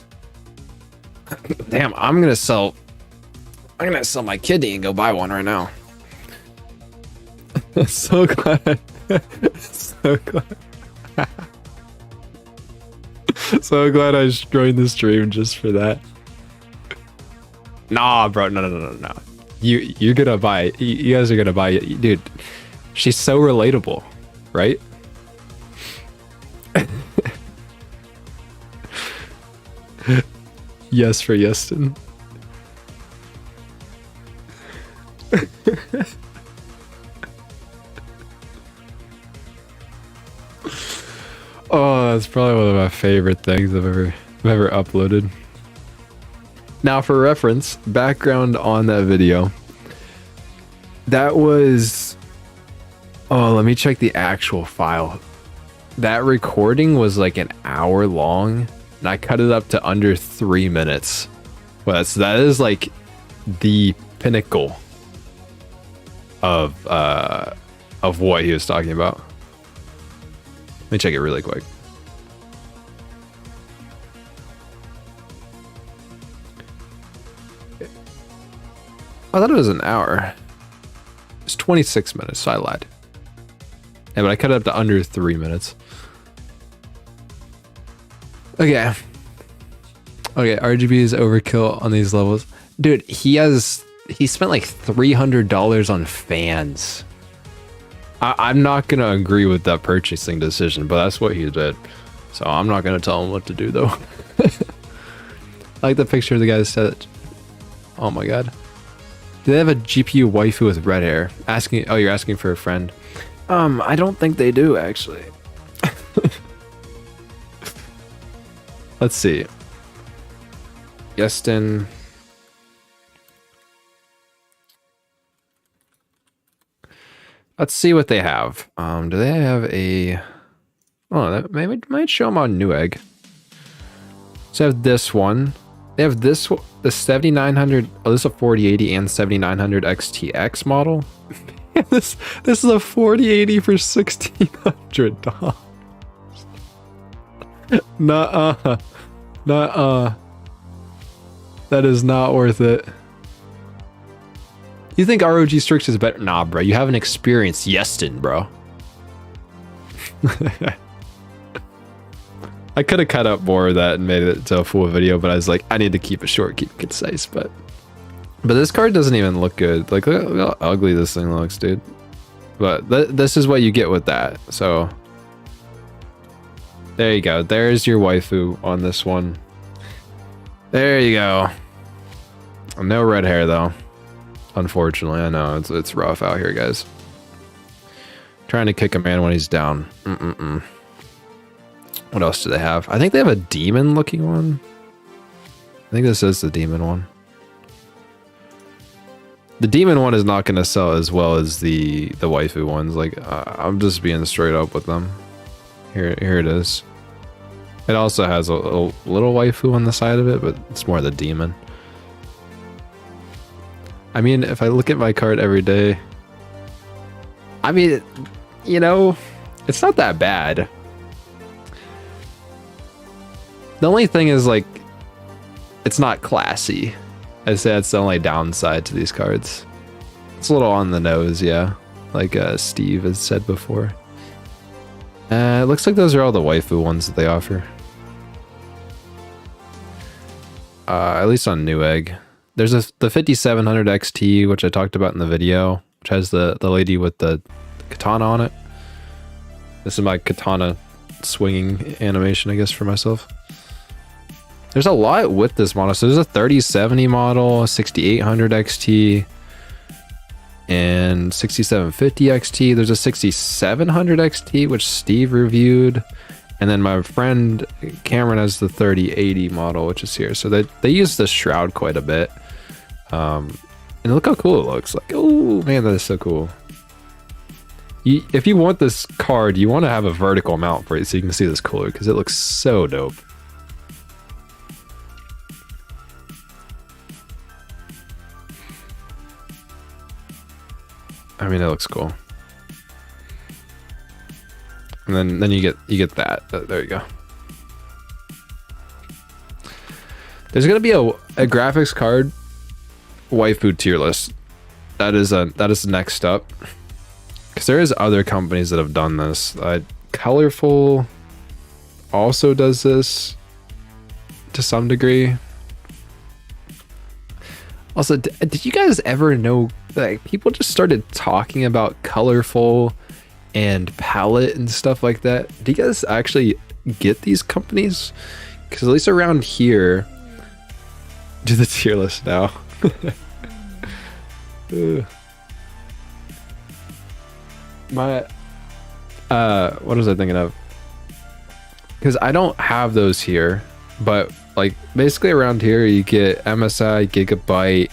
damn, I'm gonna sell my kidney and go buy one right now. So glad. So glad. So glad I joined the stream just for that. Nah, bro, no. You're gonna buy it. You guys are gonna buy it, dude. She's so relatable, right? Yes for Yeston. Oh, that's probably one of my favorite things I've ever uploaded. Now, for reference, background on that video. That was... Oh, let me check the actual file. That recording was like an hour long, and I cut it up to under 3 minutes. Well, that is like the pinnacle of what he was talking about. Let me check it really quick. I thought it was an hour. It's 26 minutes, so I lied. Yeah, but I cut it up to under 3 minutes. Okay. Okay, RGB is overkill on these levels. Dude, he spent like $300 on fans. I'm not going to agree with that purchasing decision, but that's what he did. So I'm not going to tell him what to do, though. I like the picture of the guy that said, oh my god. Do they have a GPU waifu with red hair? Asking, oh, you're asking for a friend. I don't think they do, actually. Let's see. Yeston. Let's see what they have. Do they have a... Oh, that might show them on Newegg. So I have this one. They have this, the 7900. Oh, this is a 4080 and 7900 XTX model. this is a 4080 for $1,600. Nuh-uh. Nuh-uh. That is not worth it. You think ROG Strix is better? Nah, bro. You haven't experienced Yeston, bro. I could have cut up more of that and made it to a full video, but I was like, I need to keep it short, keep it concise. But this card doesn't even look good. Like, look how ugly this thing looks, dude. But this is what you get with that. So there you go. There's your waifu on this one. There you go. No red hair though. Unfortunately, I know it's rough out here, guys. Trying to kick a man when he's down. What else do they have? I think they have a demon looking one. I think this is the demon one. The demon one is not going to sell as well as the waifu ones. Like, I'm just being straight up with them. Here it is. It also has a little waifu on the side of it, but it's more the demon. I mean, if I look at my card every day, I mean, you know, it's not that bad. The only thing is, like, it's not classy. I'd say that's the only downside to these cards. It's a little on the nose, yeah. Like Steve has said before. It looks like those are all the waifu ones that they offer. At least on Newegg. There's the 5700 XT, which I talked about in the video, which has the lady with the katana on it. This is my katana swinging animation, I guess, for myself. There's a lot with this model. So there's a 3070 model, a 6800 XT, and 6750 XT. There's a 6700 XT, which Steve reviewed. And then my friend Cameron has the 3080 model, which is here. So they use the shroud quite a bit. And look how cool it looks. Like, oh man, that is so cool. If you want this card, you want to have a vertical mount for it so you can see this cooler, because it looks so dope. I mean, it looks cool. And then you get that. There you go. There's gonna be a graphics card waifu tier list. That is next up. Because there is other companies that have done this. Colorful also does this to some degree. Also, did you guys ever know, like, people just started talking about Colorful and Palette and stuff like that? Do you guys actually get these companies? Because at least around here, do the tier list now. What was I thinking of? Because I don't have those here, but like basically around here you get MSI, Gigabyte,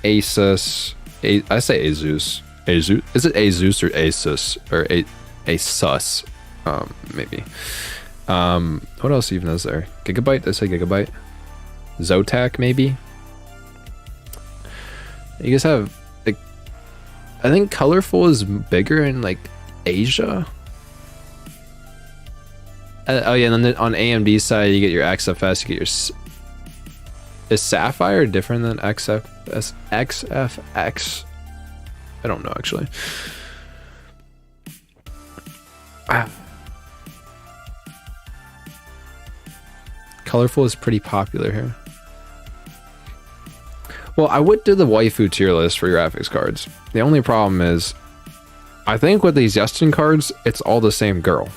Asus, I say Asus. Asus? Is it Asus or Asus or Asus? Maybe. What else even is there? Gigabyte? Did I say Gigabyte? Zotac maybe. You guys have, like, I think Colorful is bigger in like Asia. Oh yeah, and then on AMD side you get your XFS, you get your is Sapphire different than XFX? I don't know actually. Colorful is pretty popular here. Well, I would do the waifu tier list for graphics cards. The only problem is, I think with these Yeston cards, it's all the same girl.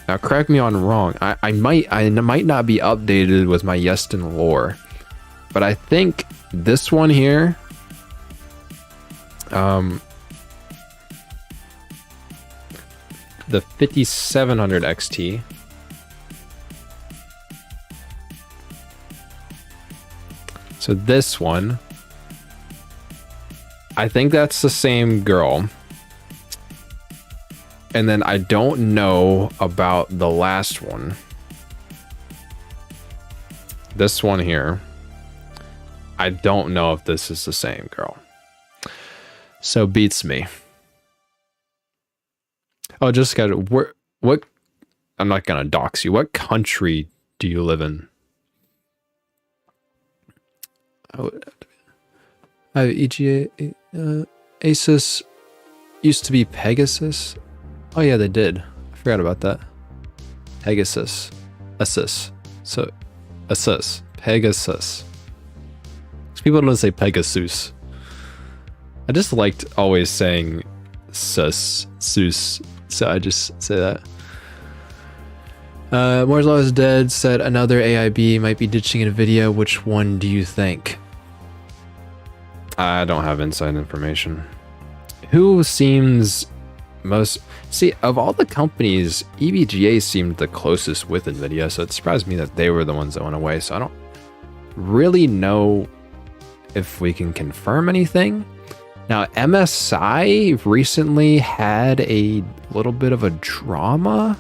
Now, correct me on wrong. I might not be updated with my Yeston lore, but I think this one here, the 5700 XT. So this one, I think that's the same girl. And then I don't know about the last one. This one here. I don't know if this is the same girl. So beats me. Oh, just got it. What? I'm not gonna dox you. What country do you live in? Oh, EGA Asus used to be Pegasus. Oh yeah, they did. I forgot about that. Pegasus. Asus. So, Asus. Pegasus. People don't say Pegasus. I just liked always saying sus, so I just say that. Moore's Law is Dead said another AIB might be ditching NVIDIA. Which one do you think? I don't have inside information. Who seems most... See, of all the companies, EVGA seemed the closest with NVIDIA, so it surprised me that they were the ones that went away, so I don't really know if we can confirm anything. Now, MSI recently had a little bit of a drama.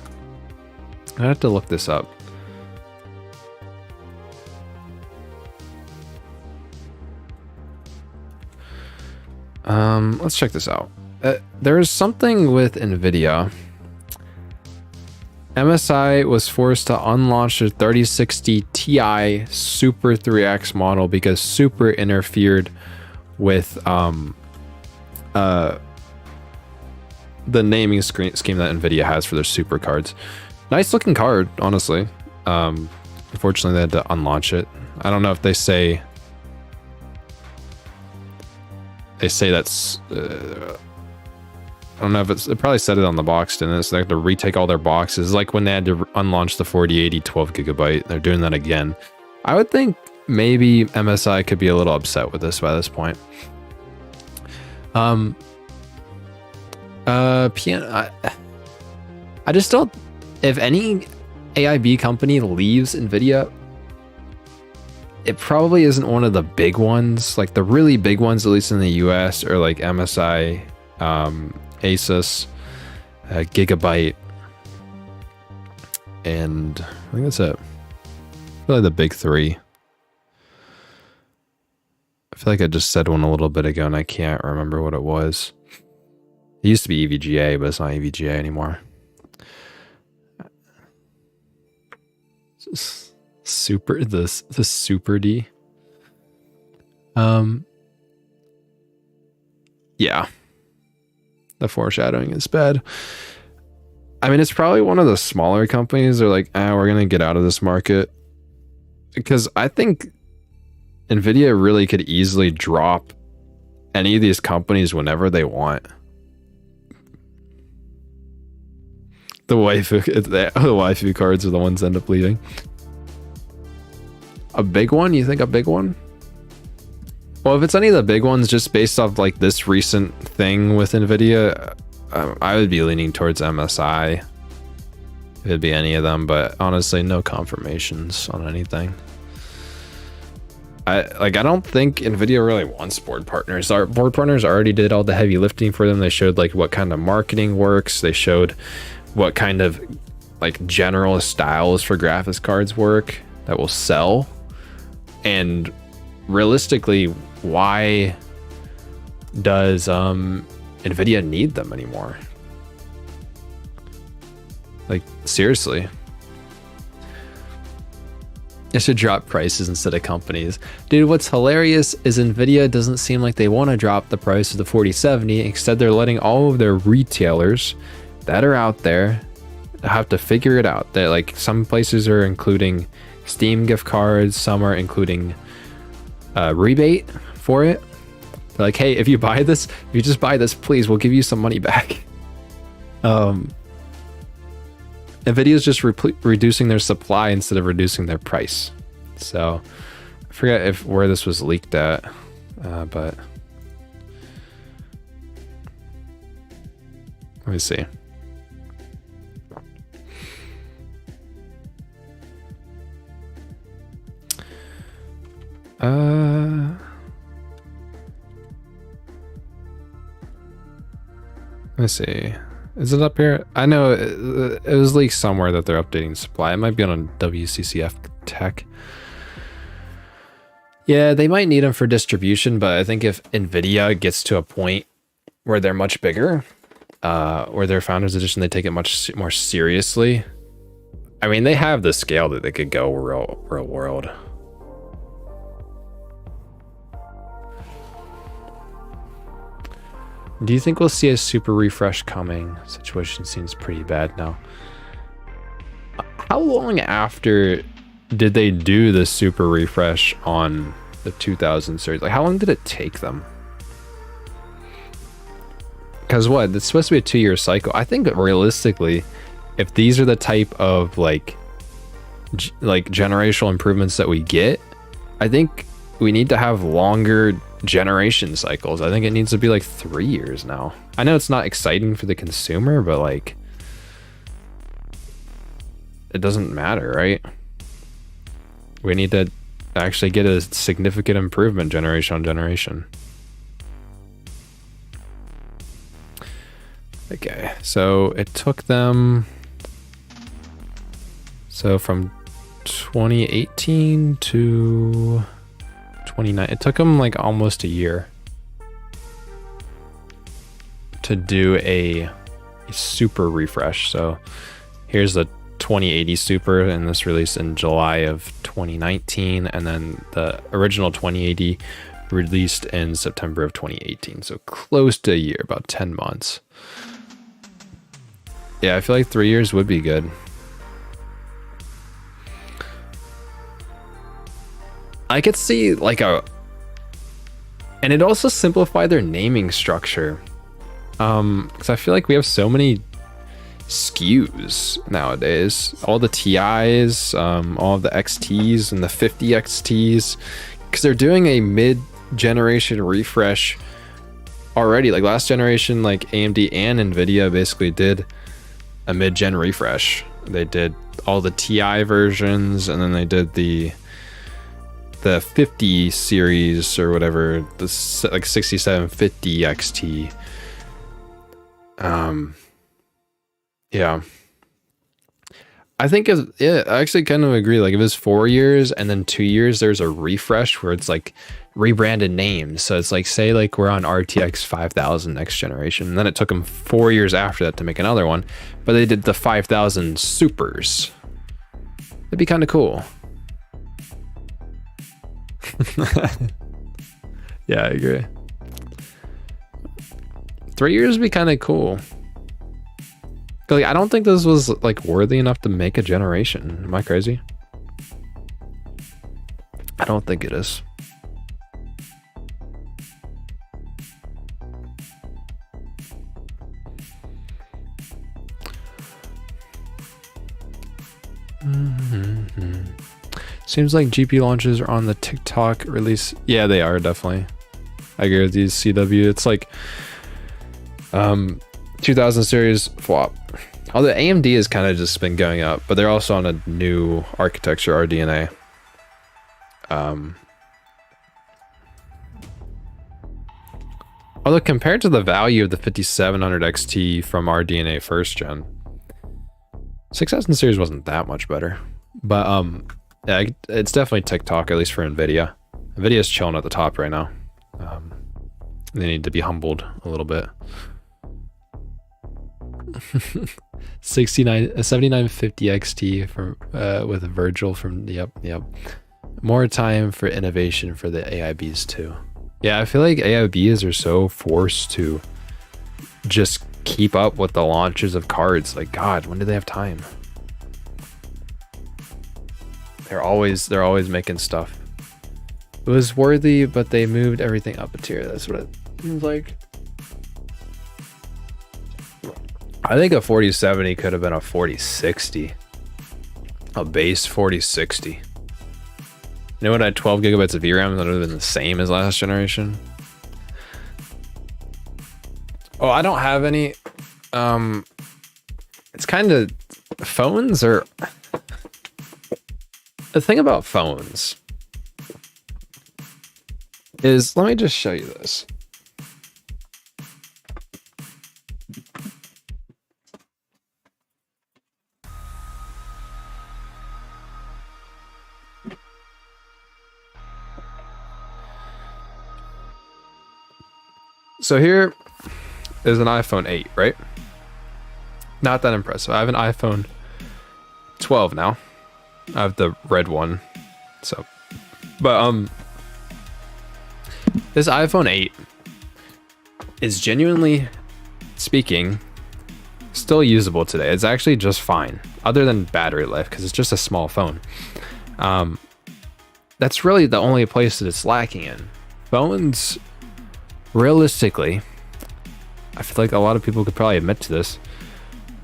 I have to look this up. Let's check this out. There's something with NVIDIA. MSI was forced to unlaunch the 3060 Ti Super 3X model because Super interfered with the naming scheme that NVIDIA has for their Super cards. Nice looking card, honestly. Unfortunately, they had to unlaunch it. I don't know if they say that's... I don't know if it probably said it on the box, didn't it? So they have to retake all their boxes. Like when they had to unlaunch the 4080 12GB. They're doing that again. I would think maybe MSI could be a little upset with this by this point. I just don't... If any AIB company leaves NVIDIA, it probably isn't one of the big ones. Like the really big ones, at least in the US, are like MSI, Asus, Gigabyte, and I think that's it. Really the big three. I feel like I just said one a little bit ago and I can't remember what it was. It used to be EVGA, but it's not EVGA anymore. Super, the Super D. Yeah. The foreshadowing is bad. I mean, it's probably one of the smaller companies. They're like, we're going to get out of this market. Because I think NVIDIA really could easily drop any of these companies whenever they want. The waifu cards are the ones that end up leaving. A big one? You think a big one? Well, if it's any of the big ones, just based off like this recent thing with NVIDIA, I would be leaning towards MSI. If it'd be any of them, but honestly, no confirmations on anything. I don't think NVIDIA really wants board partners. Our board partners already did all the heavy lifting for them. They showed like what kind of marketing works. They showed what kind of like general styles for graphics cards work that will sell. And realistically, why does NVIDIA need them anymore? Like, seriously. It should drop prices instead of companies. Dude, what's hilarious is NVIDIA doesn't seem like they want to drop the price of the 4070. Instead, they're letting all of their retailers that are out there have to figure it out. That like some places are including Steam gift cards, some are including rebate for it. They're like, hey, if you just buy this, please, we'll give you some money back. NVIDIA's just reducing their supply instead of reducing their price. So I forget where this was leaked at, but let me see. Let me see. Is it up here? I know it was leaked somewhere that they're updating supply. It might be on a WCCF Tech. Yeah, they might need them for distribution, but I think if NVIDIA gets to a point where they're much bigger, where their Founders Edition, they take it much more seriously. I mean, they have the scale that they could go real world. Do you think we'll see a super refresh coming? Situation seems pretty bad now. How long after did they do the super refresh on the 2000 series? Like, how long did it take them? Because what? It's supposed to be a 2-year cycle. I think realistically, if these are the type of like generational improvements that we get, I think we need to have longer generation cycles. I think it needs to be like 3 years now. I know it's not exciting for the consumer, but like, it doesn't matter, right? We need to actually get a significant improvement generation on generation. Okay, so it took them, so from 2018 to 29, it took them like almost a year to do a super refresh. So here's the 2080 Super, and this released in July of 2019, and then the original 2080 released in September of 2018. So close to a year, about 10 months. Yeah, I feel like 3 years would be good. I could see like and it also simplify their naming structure. Because I feel like we have so many SKUs nowadays. All the TIs, all of the XTs and the 50 XTs. Because they're doing a mid-generation refresh already. Like last generation, like AMD and NVIDIA basically did a mid-gen refresh. They did all the TI versions, and then they did the 50 series or whatever, the like 6750 XT. Yeah, I think I actually kind of agree. Like if it's 4 years and then 2 years there's a refresh where it's like rebranded names, so it's like, say like we're on RTX 5000 next generation, and then it took them 4 years after that to make another one, but they did the 5000 supers. That'd be kind of cool. Yeah, I agree. 3 years would be kind of cool. Like, I don't think this was like worthy enough to make a generation. Am I crazy? I don't think it is. Seems like GPU launches are on the TikTok release. Yeah, they are, definitely. I agree with these CW. It's like 2000 series flop. Although AMD has kind of just been going up, but they're also on a new architecture, RDNA. Although compared to the value of the 5700 XT from RDNA first gen, 6000 series wasn't that much better. But yeah, it's definitely TikTok, at least for NVIDIA. NVIDIA's chilling at the top right now. They need to be humbled a little bit. 7950 XT from with Virgil from yep. More time for innovation for the AIBs too. Yeah, I feel like AIBs are so forced to just keep up with the launches of cards. Like, God, when do they have time? They're always making stuff. It was worthy, but they moved everything up a tier. That's what it seems like. I think a 4070 could have been a 4060. A base 4060. You know what, I had 12 gigabytes of VRAM, that would have been the same as last generation. Oh, I don't have any. It's kind of, phones are, the thing about phones is, let me just show you this. So here is an iPhone 8, right? Not that impressive. I have an iPhone 12 now. I have the red one. So, but this iPhone 8 is genuinely speaking still usable today. It's actually just fine, other than battery life, because it's just a small phone. That's really the only place that it's lacking in. Phones, realistically, I feel like a lot of people could probably admit to this.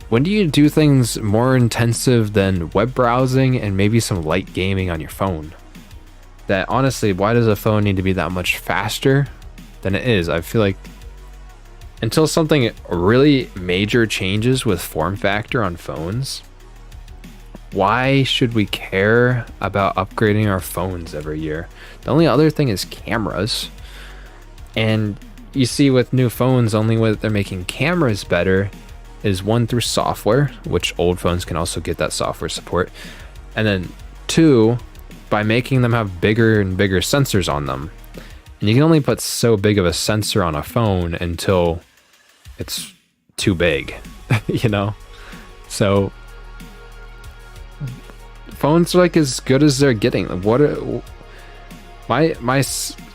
When do you do things more intensive than web browsing and maybe some light gaming on your phone? That honestly, why does a phone need to be that much faster than it is? I feel like until something really major changes with form factor on phones, why should we care about upgrading our phones every year? The only other thing is cameras. And you see with new phones, only way that they're making cameras better is one, through software, which old phones can also get that software support. And then two, by making them have bigger and bigger sensors on them. And you can only put so big of a sensor on a phone until it's too big, you know? So phones are like as good as they're getting. My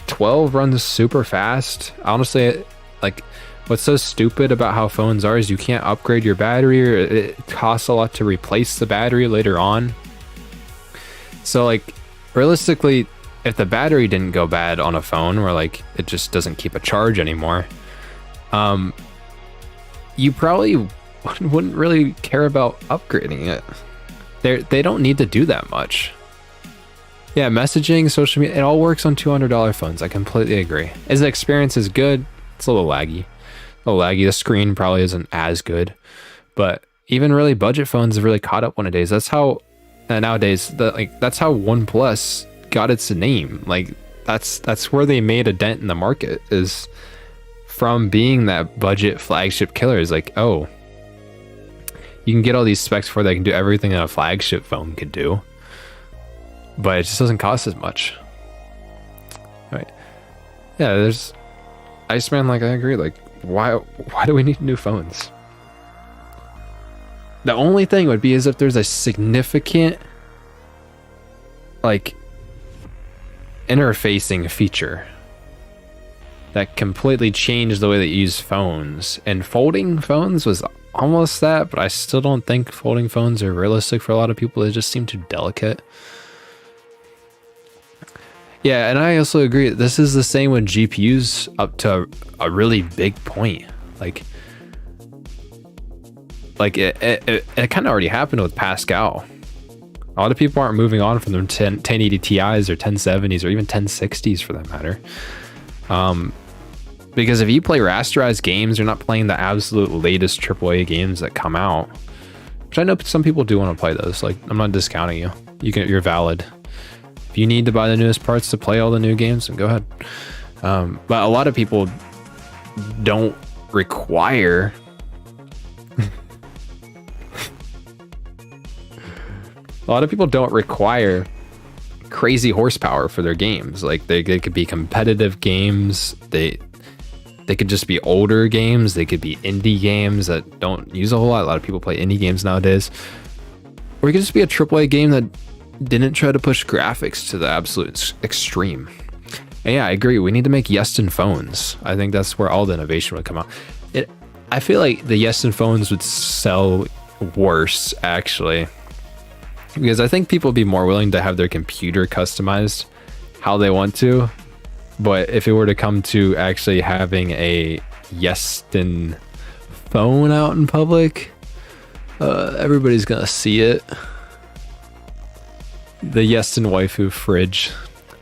12 runs super fast. Honestly, like, what's so stupid about how phones are is you can't upgrade your battery, or it costs a lot to replace the battery later on. So like, realistically, if the battery didn't go bad on a phone, or like it just doesn't keep a charge anymore, you probably wouldn't really care about upgrading it. They don't need to do that much. Yeah, messaging, social media, it all works on $200 phones. I completely agree. As the experience is good, it's a little laggy. The screen probably isn't as good, but even really budget phones have really caught up nowadays. That's how nowadays that's how OnePlus got its name. Like that's where they made a dent in the market, is from being that budget flagship killer. Is like, oh, you can get all these specs for they can do everything that a flagship phone could do, but it just doesn't cost as much. Right? Yeah, there's Iceman. Like, I agree. Like, why do we need new phones? The only thing would be is if there's a significant like interfacing feature that completely changed the way that you use phones. And folding phones was almost that, but I still don't think folding phones are realistic for a lot of people. They just seem too delicate. Yeah, and I also agree. This is the same with GPUs up to a really big point. Like it kind of already happened with Pascal. A lot of people aren't moving on from their 1080 Ti's or 1070s or even 1060s for that matter. Because if you play rasterized games, you're not playing the absolute latest AAA games that come out. Which I know some people do want to play those. Like, I'm not discounting you. You're valid. If you need to buy the newest parts to play all the new games, then go ahead. But a lot of people don't require crazy horsepower for their games. Like, they could be competitive games. They could just be older games. They could be indie games that don't use a whole lot. A lot of people play indie games nowadays. Or it could just be a AAA game that didn't try to push graphics to the absolute extreme. And yeah, I agree. We need to make Yeston phones. I think that's where all the innovation would come out. I feel like the Yeston phones would sell worse, actually, because I think people would be more willing to have their computer customized how they want to. But if it were to come to actually having a Yeston phone out in public, everybody's gonna see it. The Yeston waifu fridge.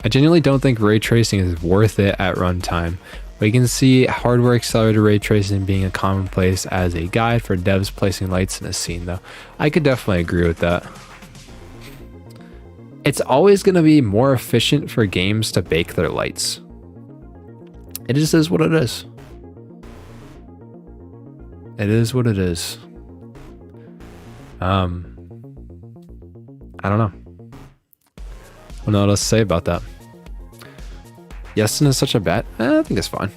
I genuinely don't think ray tracing is worth it at runtime. We can see hardware accelerated ray tracing being a commonplace as a guide for devs placing lights in a scene, though. I could definitely agree with that. It's always going to be more efficient for games to bake their lights. It just is what it is. It is what it is. I don't know. I don't know what else to say about that. Yeston is such a bad. I think it's fine.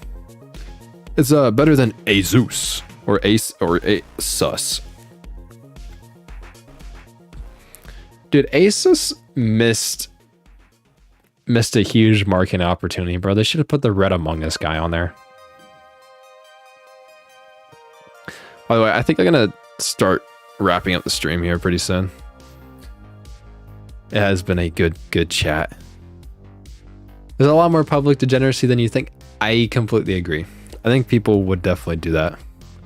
It's better than Asus or Asus. Dude, Asus missed a huge marketing opportunity, bro. They should have put the Red Among Us guy on there. By the way, I think I'm gonna start wrapping up the stream here pretty soon. It has been a good chat. There's a lot more public degeneracy than you think. I completely agree. I think people would definitely do that.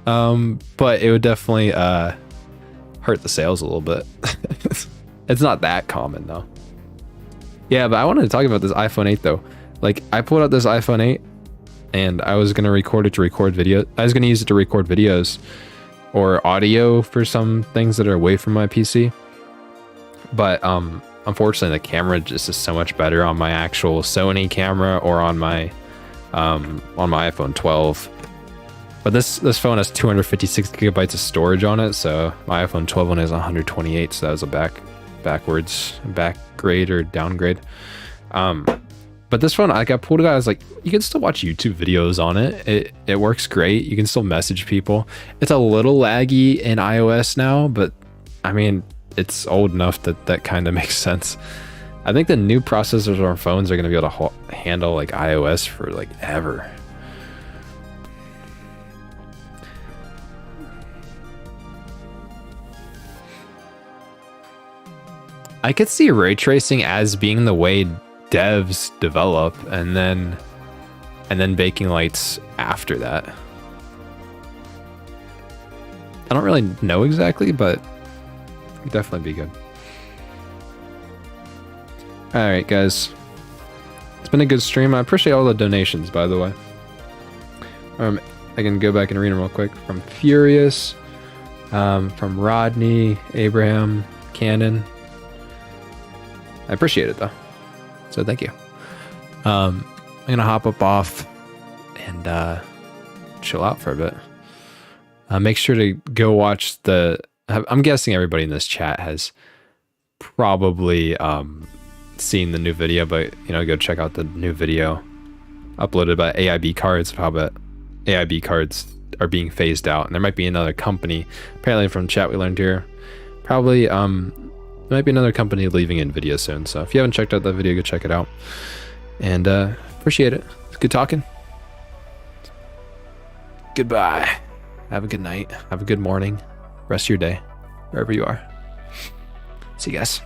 But it would definitely hurt the sales a little bit. It's not that common though. Yeah, but I wanted to talk about this iPhone 8 though. Like, I pulled out this iPhone 8 and I was gonna record it to record video. I was gonna use it to record videos or audio for some things that are away from my PC. But unfortunately, the camera just is so much better on my actual Sony camera or on my iPhone 12. But this phone has 256 gigabytes of storage on it, so my iPhone 12 one is 128, so that was a backgrade or downgrade. But this phone, like, I pulled it out, I was like, you can still watch YouTube videos on it. It works great. You can still message people. It's a little laggy in iOS now, but I mean, it's old enough that kind of makes sense. I think the new processors on phones are going to be able to handle like iOS for like ever. I could see ray tracing as being the way devs develop, and then baking lights after that. I don't really know exactly, but it would definitely be good. All right, guys. It's been a good stream. I appreciate all the donations, by the way. I can go back and read them real quick. From Furious, from Rodney, Abraham, Cannon. I appreciate it, though. So thank you. I'm going to hop up off and chill out for a bit. Make sure to go watch the... I'm guessing everybody in this chat has probably seen the new video, but go check out the new video uploaded by AIB cards of how about AIB cards are being phased out, and there might be another company. Apparently, from chat we learned here, probably there might be another company leaving NVIDIA soon. So if you haven't checked out that video, go check it out. And appreciate it. It's good talking. Goodbye. Have a good night. Have a good morning. Rest of your day, wherever you are. See you guys.